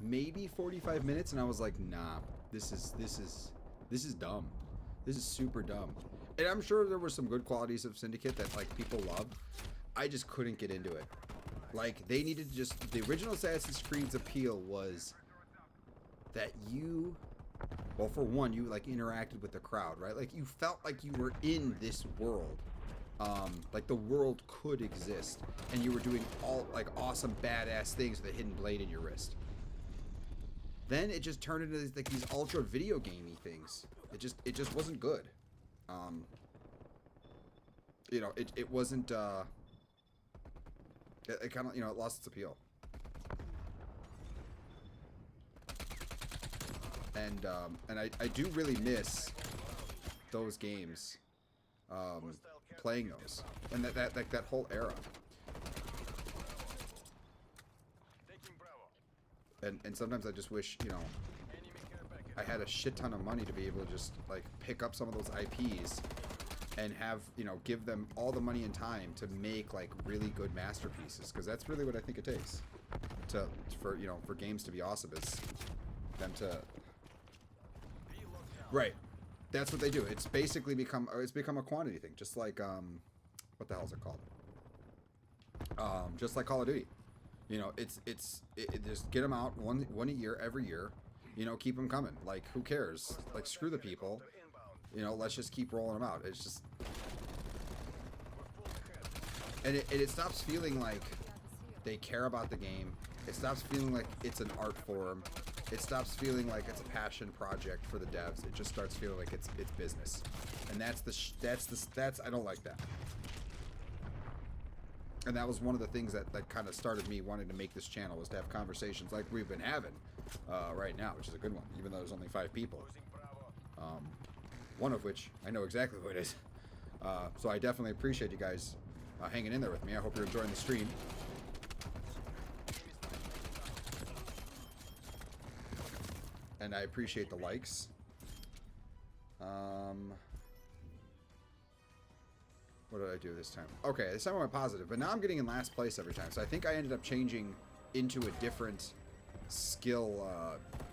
maybe 45 minutes, and I was like, nah, this is dumb. This is super dumb. And I'm sure there were some good qualities of Syndicate that like people loved. I just couldn't get into it. Like they needed to just, the original Assassin's Creed's appeal was that you, well, for one, you like interacted with the crowd, right? Like you felt like you were in this world. Like the world could exist, and you were doing all like awesome badass things with a hidden blade in your wrist. Then it just turned into like these ultra video gamey things. It just wasn't good. It wasn't it kind of, it lost its appeal. And I do really miss those games, playing those, and that whole era. And sometimes I just wish, I had a shit ton of money to be able to just like pick up some of those IPs and have, give them all the money and time to make like really good masterpieces, because that's really what I think it takes for games to be awesome, is them to. Right, that's what they do. It's basically become a quantity thing, just like what the hell is it called? Just like Call of Duty. It's just get them out one a year, every year. Keep them coming. Like, who cares? Like, screw the people. Let's just keep rolling them out. It's just, and it stops feeling like they care about the game. It stops feeling like it's an art form. It stops feeling like it's a passion project for the devs. It just starts feeling like it's business, and that's I don't like that. And that was one of the things that kind of started me wanting to make this channel, was to have conversations like we've been having right now, which is a good one, even though there's only 5 people. One of which I know exactly who it is. So I definitely appreciate you guys hanging in there with me. I hope you're enjoying the stream. And I appreciate the likes. What did I do this time? Okay, this time I went positive, but now I'm getting in last place every time. So I think I ended up changing into a different skill,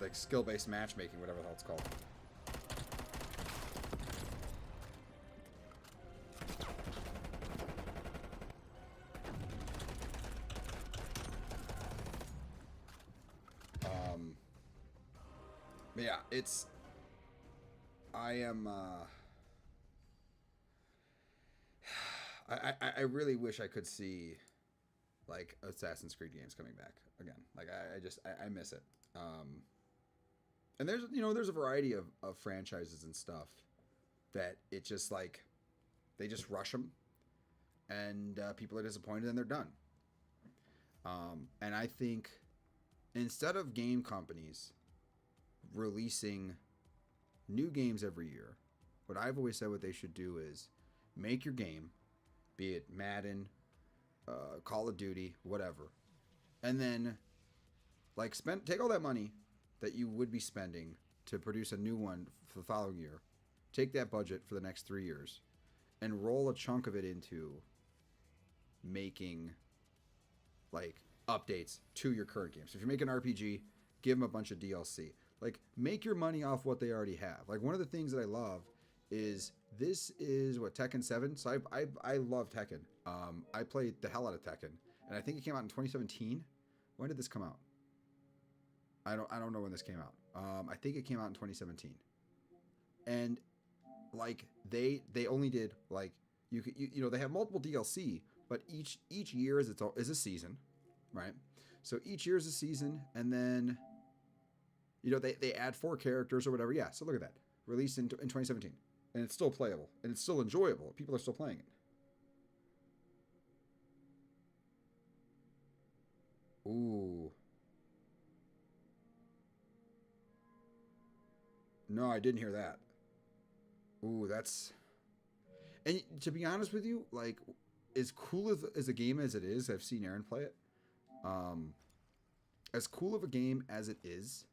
like skill-based matchmaking, whatever the hell it's called. But yeah, I am, I really wish I could see like Assassin's Creed games coming back again. Like I miss it. And there's a variety of franchises and stuff that it just like, they just rush them, and people are disappointed and they're done. And I think instead of game companies releasing new games every year, what I've always said what they should do is make your game, be it Madden, Call of Duty, whatever, and then like take all that money that you would be spending to produce a new one for the following year, take that budget for the next 3 years, and roll a chunk of it into making like updates to your current games. So if you're making an RPG, give them a bunch of DLC. Like, make your money off what they already have. Like, one of the things that I love is this is what, Tekken 7. So I love Tekken. I played the hell out of Tekken, and I think it came out in 2017. When did this come out? I don't know when this came out. I think it came out in 2017. And like they only did like you know they have multiple DLC, but each year is a season, right? So each year is a season, and then you know they add 4 characters or whatever. Yeah, so look at that. Released in 2017, and it's still playable and it's still enjoyable. People are still playing it. Ooh. No, I didn't hear that. Ooh, that's... And to be honest with you, like, as cool as a game as it is, I've seen Aaron play it. As cool of a game as it is,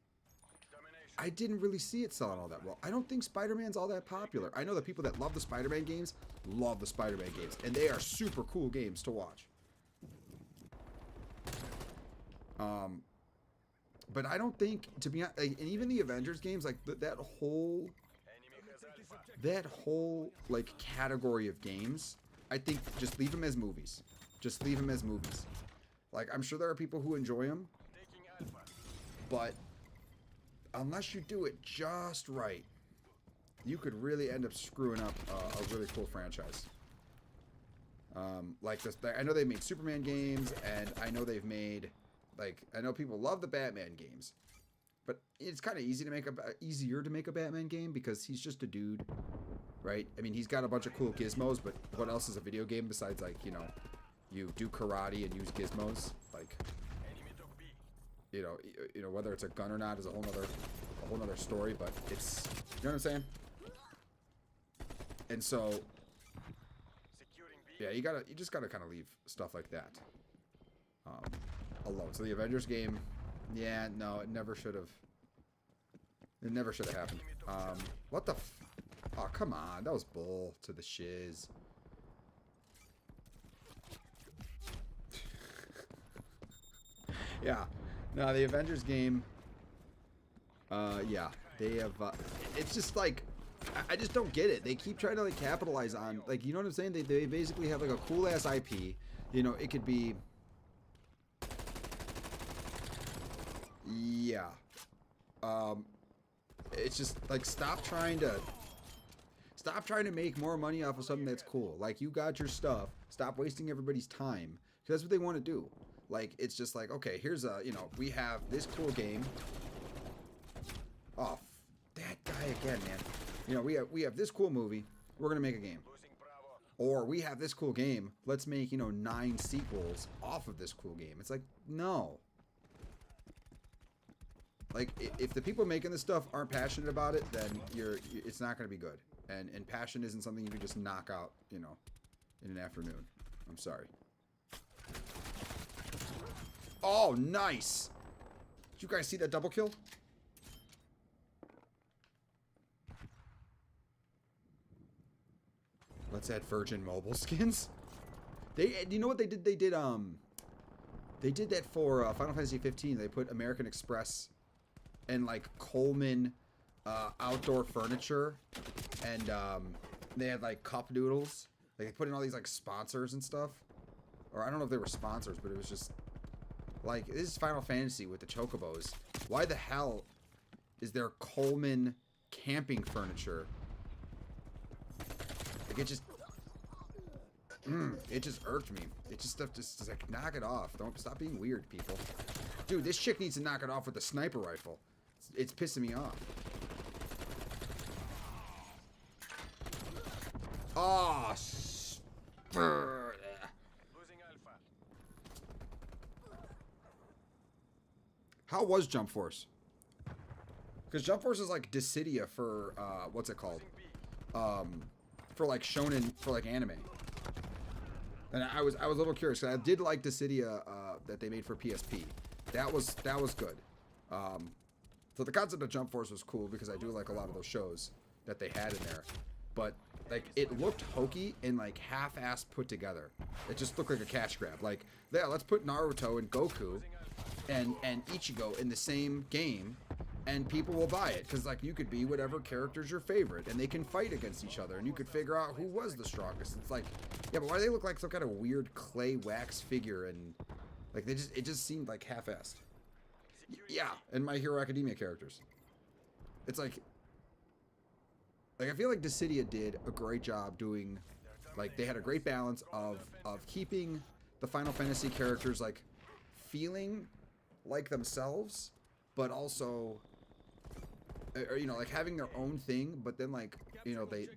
I didn't really see it selling all that well. I don't think Spider-Man's all that popular. I know the people that love the Spider-Man games love the Spider-Man games, and they are super cool games to watch. But I don't think, to be honest, like, and even the Avengers games, like that whole like category of games, I think just leave them as movies. Just leave them as movies. Like, I'm sure there are people who enjoy them, but unless you do it just right, you could really end up screwing up a really cool franchise. Like this, I know they made Superman games, and I know they've made, like, I know people love the Batman games, but it's kind of easier to make a Batman game because he's just a dude, right? I mean, he's got a bunch of cool gizmos, but what else is a video game besides, like, you know, you do karate and use gizmos? Like, you know, whether it's a gun or not is a whole nother story, but it's, you know what I'm saying? And so, yeah, you just gotta kind of leave stuff like that alone. So the Avengers game, yeah, no, it never should have happened. What the oh, come on, that was bull to the shiz. Yeah, no, the Avengers game, yeah, they have, it's just like, I just don't get it. They keep trying to, like, capitalize on, like, you know what I'm saying? They basically have, like, a cool-ass IP. You know, it could be... Yeah. It's just, like, stop trying to make more money off of something that's cool. Like, you got your stuff. Stop wasting everybody's time. Because that's what they want to do. Like, it's just like, okay, here's a, you know, we have this cool game. Oh, that guy again, man. You know, we have this cool movie. We're gonna make a game. Or we have this cool game. Let's make, you know, 9 sequels off of this cool game. It's like, no. Like, if the people making this stuff aren't passionate about it, then it's not gonna be good. And passion isn't something you can just knock out, you know, in an afternoon. I'm sorry. Oh, nice. Did you guys see that double kill? Let's add Virgin Mobile skins. You know what they did? They did that for Final Fantasy 15. They put American Express and, like, Coleman outdoor furniture, and they had, like, cup noodles. Like, they put in all these, like, sponsors and stuff. Or I don't know if they were sponsors, but it was just like, this is Final Fantasy with the chocobos. Why the hell is there Coleman camping furniture? Like, it just irked me. It just stuff just like, knock it off. Don't stop being weird, people. Dude, this chick needs to knock it off with a sniper rifle. It's pissing me off. Oh, how was Jump Force? Because Jump Force is like Dissidia for what's it called? For like shonen, for like anime. And I was a little curious. I did like Dissidia that they made for PSP. That was good. So the concept of Jump Force was cool because I do like a lot of those shows that they had in there. But like it looked hokey and like half-assed put together. It just looked like a cash grab. Like, yeah, let's put Naruto and Goku and Ichigo in the same game, and people will buy it because like you could be whatever character's your favorite, and they can fight against each other, and you could figure out who was the strongest. It's like, yeah, but why do they look like some kind of weird clay wax figure, and like it just seemed like half-assed. Yeah, and My Hero Academia characters. It's like I feel like Dissidia did a great job doing, like, they had a great balance of keeping the Final Fantasy characters like feeling like themselves, but also, or, you know, like having their own thing, but then like, you know, they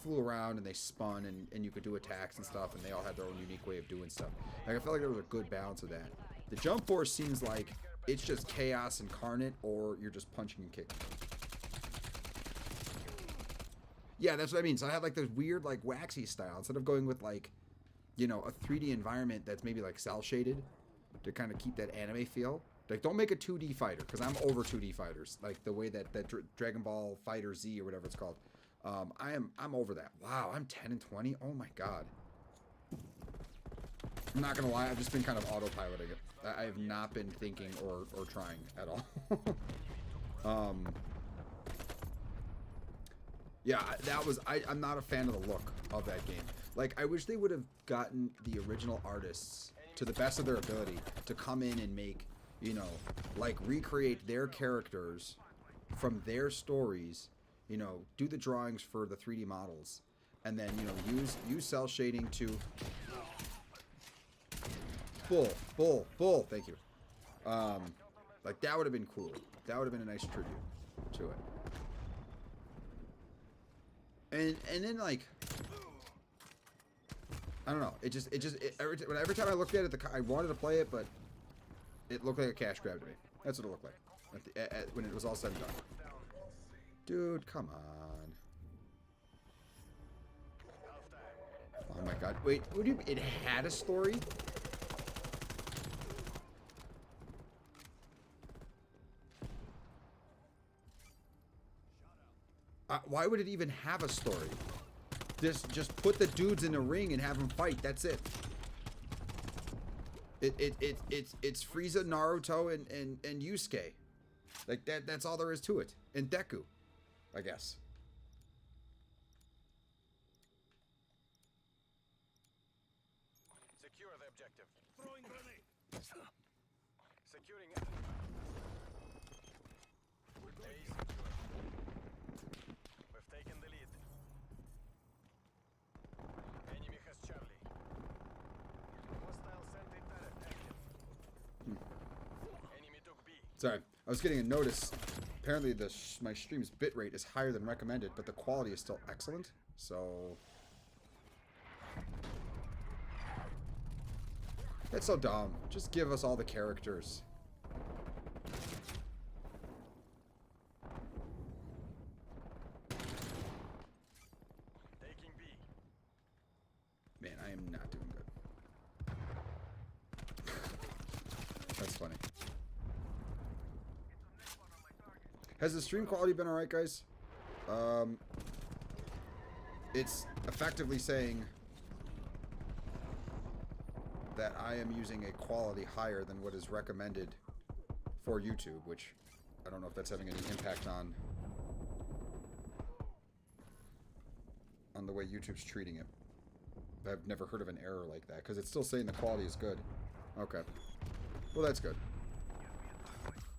flew around and they spun and you could do attacks and stuff, and they all had their own unique way of doing stuff. Like, I felt like there was a good balance of that. The Jump Force seems like it's just chaos incarnate, or you're just punching and kicking. Yeah, that's what I mean. So I had like this weird like waxy style instead of going with like, you know, a 3D environment that's maybe like cell shaded to kind of keep that anime feel. Like, don't make a 2D fighter, because I'm over 2D fighters. Like the way that Dragon Ball Fighter Z or whatever it's called. I'm over that. Wow, I'm 10 and 20. Oh my god. I'm not gonna lie, I've just been kind of autopiloting it. I have not been thinking or trying at all. Yeah, that was, I'm not a fan of the look of that game. Like, I wish they would have gotten the original artists, to the best of their ability, to come in and make, you know, like, recreate their characters from their stories, you know, do the drawings for the 3D models, and then, you know, use cell shading to... Bull, thank you. Like, that would have been cool. That would have been a nice tribute to it. And then, like, I don't know. Every time I looked at it, I wanted to play it, but it looked like a cash grab to me. That's what it looked like when it was all said and done. Dude, come on. Oh my god. Wait, what do you mean? It had a story? Why would it even have a story? Just put the dudes in the ring and have them fight. That's it. It's Frieza, Naruto, and Yusuke. Like that's all there is to it. And Deku, I guess. Secure the objective. Throwing grenade. Securing it. A secure. We've taken the lead. Enemy has Charlie. Hostile sentry turret active. Enemy took B. Sorry, I was getting a notice. Apparently, my stream's bitrate is higher than recommended, but the quality is still excellent. So that's so dumb. Just give us all the characters. Taking B. Man, I am not doing good. That's funny. Has the stream quality been alright, guys? It's effectively saying that I am using a quality higher than what is recommended for YouTube, which I don't know if that's having any impact on the way YouTube's treating it. I've never heard of an error like that, because it's still saying the quality is good. Okay. Well, that's good.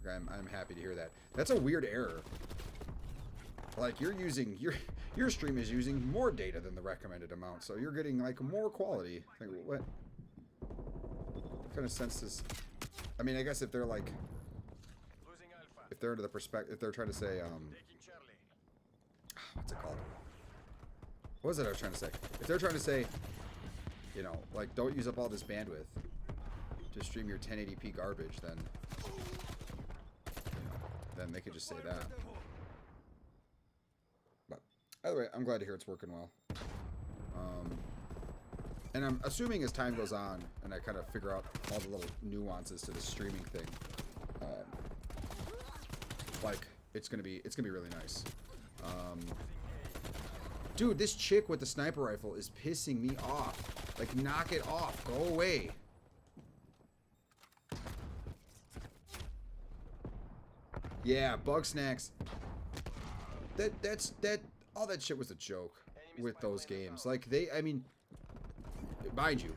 I'm happy to hear that. That's a weird error. Like, you're using... Your stream is using more data than the recommended amount, so you're getting, like, more quality. Like, what kind of sense is... I mean, I guess if they're, like... Losing Alpha. If they're into the perspective... If they're trying to say, Taking Charlie. what's it called? What was it I was trying to say? If they're trying to say, you know, like, don't use up all this bandwidth to stream your 1080p garbage, then... Then they could just say that. But either way, I'm glad to hear it's working well. And I'm assuming as time goes on, and I kind of figure out all the little nuances to the streaming thing, like it's gonna be really nice. Dude, this chick with the sniper rifle is pissing me off. Like, knock it off. Go away. Yeah, bug snacks. All that shit was a joke with those games. Like, I mean, mind you,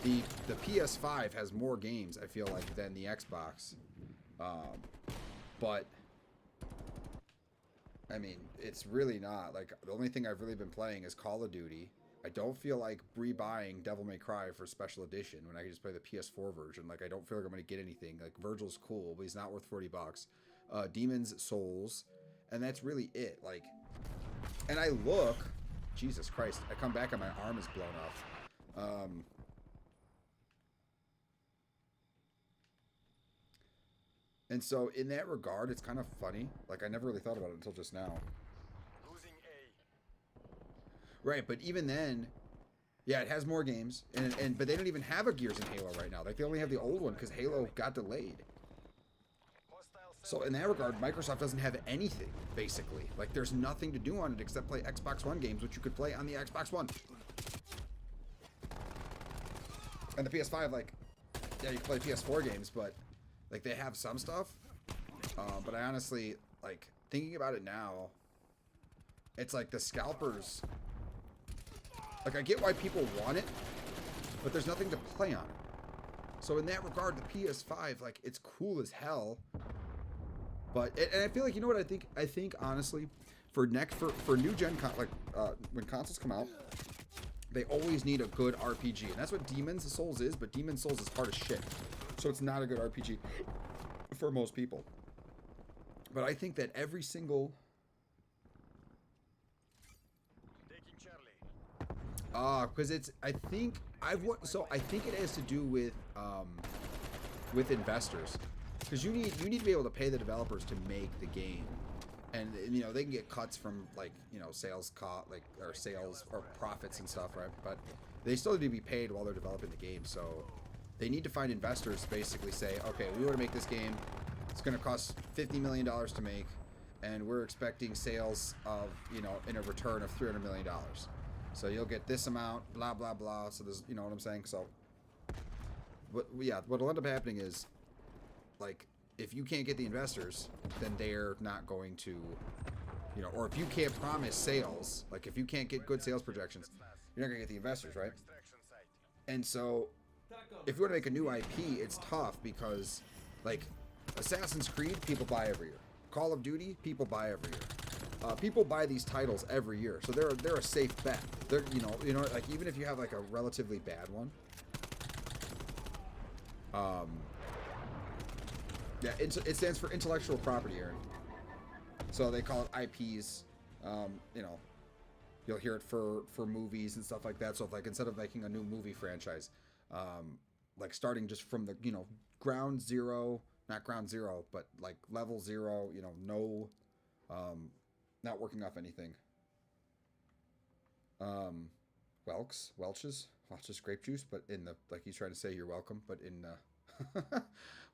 the PS5 has more games, I feel like, than the Xbox. But I mean, it's really not. Like, the only thing I've really been playing is Call of Duty. I don't feel like rebuying Devil May Cry for Special Edition when I can just play the PS4 version. Like, I don't feel like I'm going to get anything. Like, Virgil's cool, but he's not worth $40. Demon's Souls, and that's really it. Like, and I look, Jesus Christ, I come back and my arm is blown off. And so in that regard, it's kind of funny. Like, I never really thought about it until just now. Losing A. Right, but even then, yeah, it has more games, but they don't even have a Gears and Halo right now. Like, they only have the old one because Halo got delayed. So in that regard, Microsoft doesn't have anything, basically. Like, there's nothing to do on it except play Xbox One games, which you could play on the Xbox One. And the PS5, like, yeah, you can play PS4 games, but, like, they have some stuff. But I honestly, like, thinking about it now, it's like the scalpers. Like, I get why people want it, but there's nothing to play on it. So in that regard, the PS5, like, it's cool as hell. But, and I feel like, you know what I think? I think, honestly, for new gen, when consoles come out, they always need a good RPG. And that's what Demon's Souls is, but Demon's Souls is hard as shit. So it's not a good RPG for most people. But I think that every single... Taking Charlie. Because it's, I think, I think it has to do with investors. Because you need to be able to pay the developers to make the game, and you know they can get cuts from, like, you know, sales or profits and stuff, right? But they still need to be paid while they're developing the game. So they need to find investors to basically say, okay, we want to make this game. It's going to cost $50 million to make, and we're expecting sales of, you know, in a return of $300 million. So you'll get this amount, blah blah blah. So there's, you know what I'm saying? So, what'll end up happening is, like, if you can't get the investors, then they're not going to, you know, or if you can't promise sales, like if you can't get good sales projections, you're not gonna get the investors, right? Extraction site. And so if you want to make a new IP, it's tough because, like, Assassin's Creed, people buy every year. Call of Duty, people buy every year. People buy these titles every year, so they're a safe bet. They're, you know, like, even if you have like a relatively bad one, yeah, it stands for intellectual property, Aaron. So they call it IPs. You know, you'll hear it for movies and stuff like that. So if, like, instead of making a new movie franchise, like starting just from the, you know, ground zero, not ground zero, but like level zero, you know, no, not working off anything. Welch's grape juice, but in the, like, he's trying to say you're welcome, but in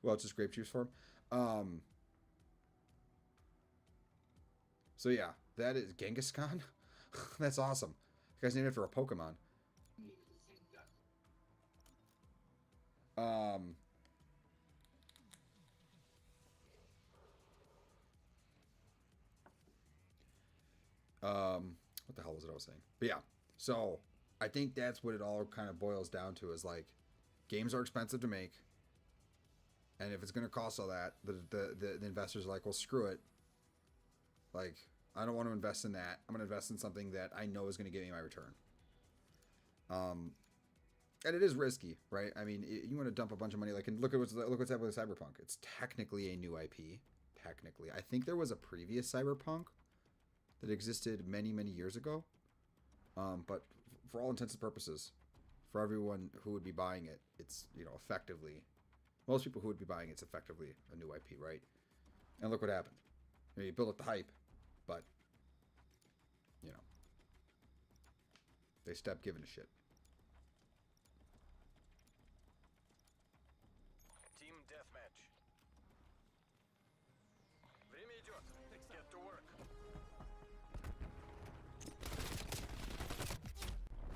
Welch's grape juice form. So yeah, that is Genghis Khan. That's awesome. You guys named it for a Pokemon. What the hell was it I was saying? But yeah, so I think that's what it all kind of boils down to, is like, games are expensive to make, and if it's going to cost all that, the investors are like, well, screw it. Like, I don't want to invest in that. I'm going to invest in something that I know is going to give me my return. And it is risky, right? I mean, you want to dump a bunch of money, like, and look what's happening with Cyberpunk. It's technically a new IP. Technically, I think there was a previous Cyberpunk that existed many, many years ago. But for all intents and purposes, for everyone who would be buying it, it's, you know, effectively, most people who would be buying it's effectively a new IP, right? And look what happened. You know, you build up the hype, but, you know, they stopped giving a shit. идет. Get to work.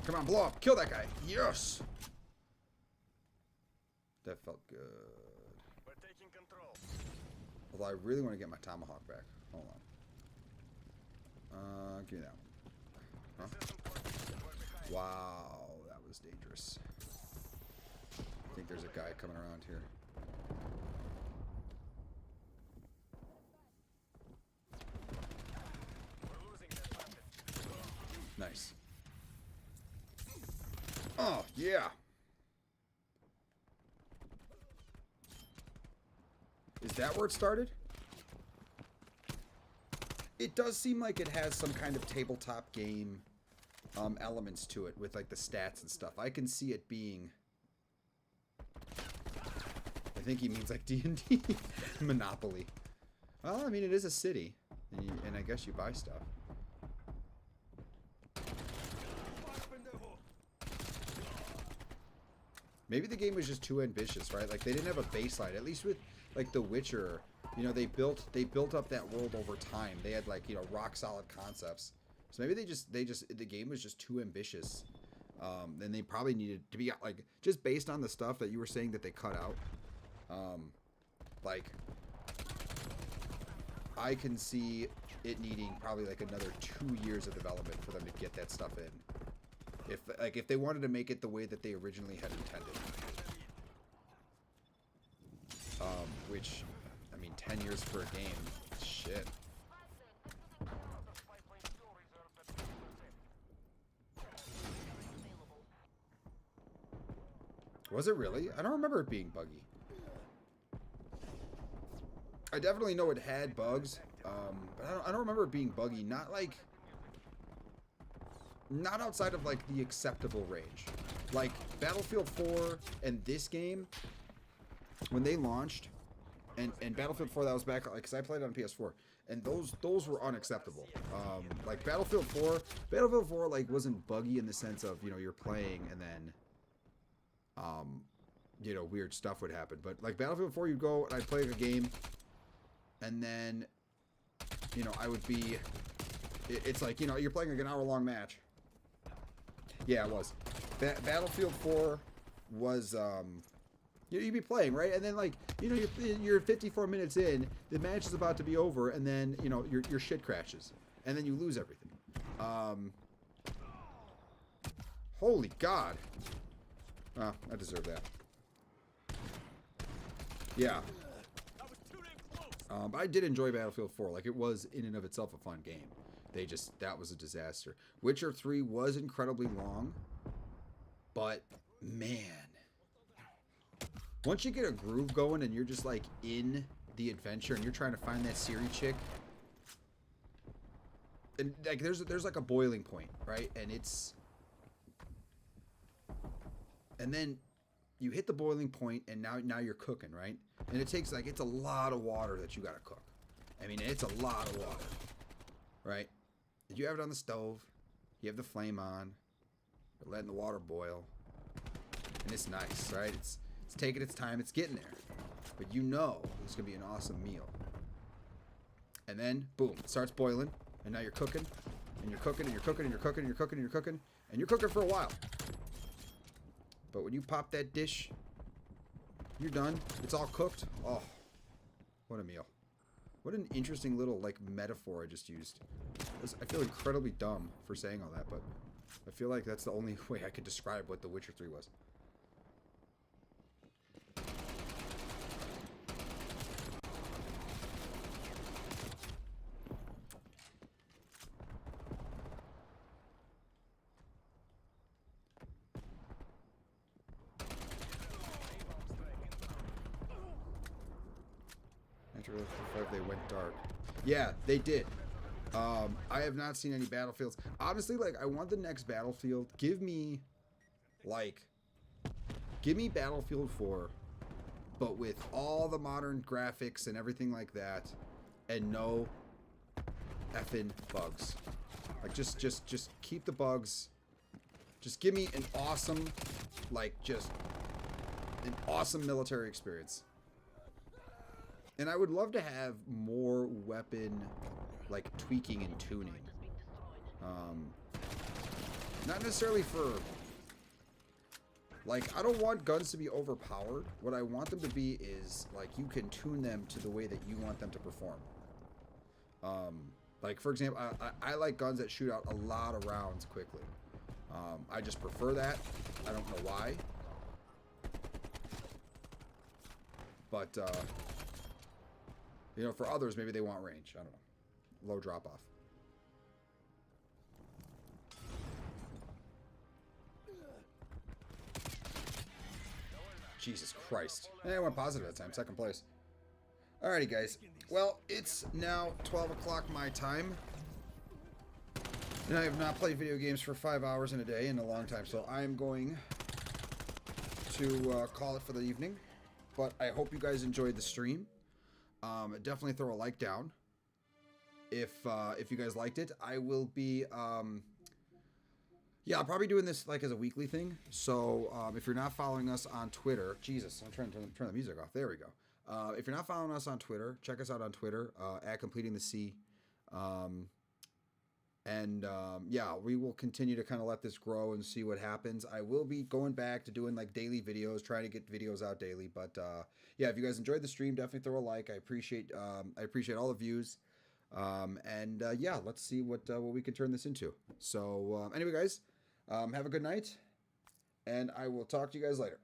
Come on, blow up. Kill that guy. Yes. That felt good. We're taking control. Although I really want to get my tomahawk back. Hold on. Give me that one. Huh? This isn't working. We're behind. Wow, that was dangerous. I think there's a guy coming around here. We're losing that bandit. Nice. Oh, yeah. Is that where it started? It does seem like it has some kind of tabletop game elements to it with like the stats and stuff. I can see it being... I think he means like D&D. Monopoly. Well, I mean, it is a city. And I guess you buy stuff. Maybe the game was just too ambitious, right? Like they didn't have a baseline. At least with like The Witcher, you know, they built up that world over time. They had like, you know, rock solid concepts. So maybe the game was just too ambitious. And they probably needed to be like, just based on the stuff that you were saying that they cut out. Like I can see it needing probably like another 2 years of development for them to get that stuff in. If they wanted to make it the way that they originally had intended. Which, I mean, 10 years for a game, shit. Was it really? I don't remember it being buggy. I definitely know it had bugs, but I don't remember it being buggy. Not outside of like the acceptable range. Like Battlefield 4 and this game, when they launched, and Battlefield 4, that was back, like, cause I played on PS4, and those were unacceptable. Like Battlefield 4 like wasn't buggy in the sense of, you know, you're playing and then, you know, weird stuff would happen. But like Battlefield 4, you'd go and I'd play a game, and then, you know, I would be, it's like, you know, you're playing like an hour-long match. Yeah, it was. Battlefield 4 was, you'd be playing, right? And then, like, you know, you're 54 minutes in, the match is about to be over, and then, you know, your shit crashes. And then you lose everything. Holy God. Oh, I deserve that. Yeah. But I did enjoy Battlefield 4. Like, it was, in and of itself, a fun game. That was a disaster. Witcher 3 was incredibly long, but man, once you get a groove going and you're just like in the adventure and you're trying to find that Ciri chick, and like there's like a boiling point, right? And then you hit the boiling point and now you're cooking, right? And it takes like, it's a lot of water that you gotta cook. I mean, it's a lot of water, right? You have it on the stove, you have the flame on, you're letting the water boil, and it's nice, right? It's taking its time, it's getting there, but you know it's gonna be an awesome meal. And then, boom, it starts boiling, and now you're cooking, and you're cooking, and you're cooking, and you're cooking, and you're cooking, and you're cooking, and you're cooking for a while. But when you pop that dish, you're done. It's all cooked. Oh, what a meal. What an interesting little, like, metaphor I just used. I feel incredibly dumb for saying all that, but I feel like that's the only way I could describe what The Witcher 3 was. After Battlefield 5, they went dark. Yeah, they did. I have not seen any Battlefields. Honestly, like, I want the next Battlefield. Give me Battlefield 4, but with all the modern graphics and everything like that, and no effing bugs. Like, just keep the bugs. Just give me an awesome, like, just an awesome military experience. And I would love to have more weapon, like, tweaking and tuning. Not necessarily for... Like, I don't want guns to be overpowered. What I want them to be is, like, you can tune them to the way that you want them to perform. Like, for example, I like guns that shoot out a lot of rounds quickly. I just prefer that. I don't know why. But, you know, for others, maybe they want range. I don't know. Low drop-off. Jesus Christ. I went positive that time. Second place. Alrighty, guys. Well, it's now 12 o'clock my time. And I have not played video games for 5 hours in a day in a long time. So I'm going to call it for the evening. But I hope you guys enjoyed the stream. Definitely throw a like down. If you guys liked it, I will be... yeah, I'm probably doing this like as a weekly thing. So if you're not following us on Twitter, Jesus, I'm trying to turn the music off. There we go. If you're not following us on Twitter, check us out on Twitter at Completing the C. Yeah, we will continue to kind of let this grow and see what happens. I will be going back to doing like daily videos, trying to get videos out daily. But yeah, if you guys enjoyed the stream, definitely throw a like. I appreciate all the views. Yeah, let's see what we can turn this into. So anyway, guys. Have a good night, and I will talk to you guys later.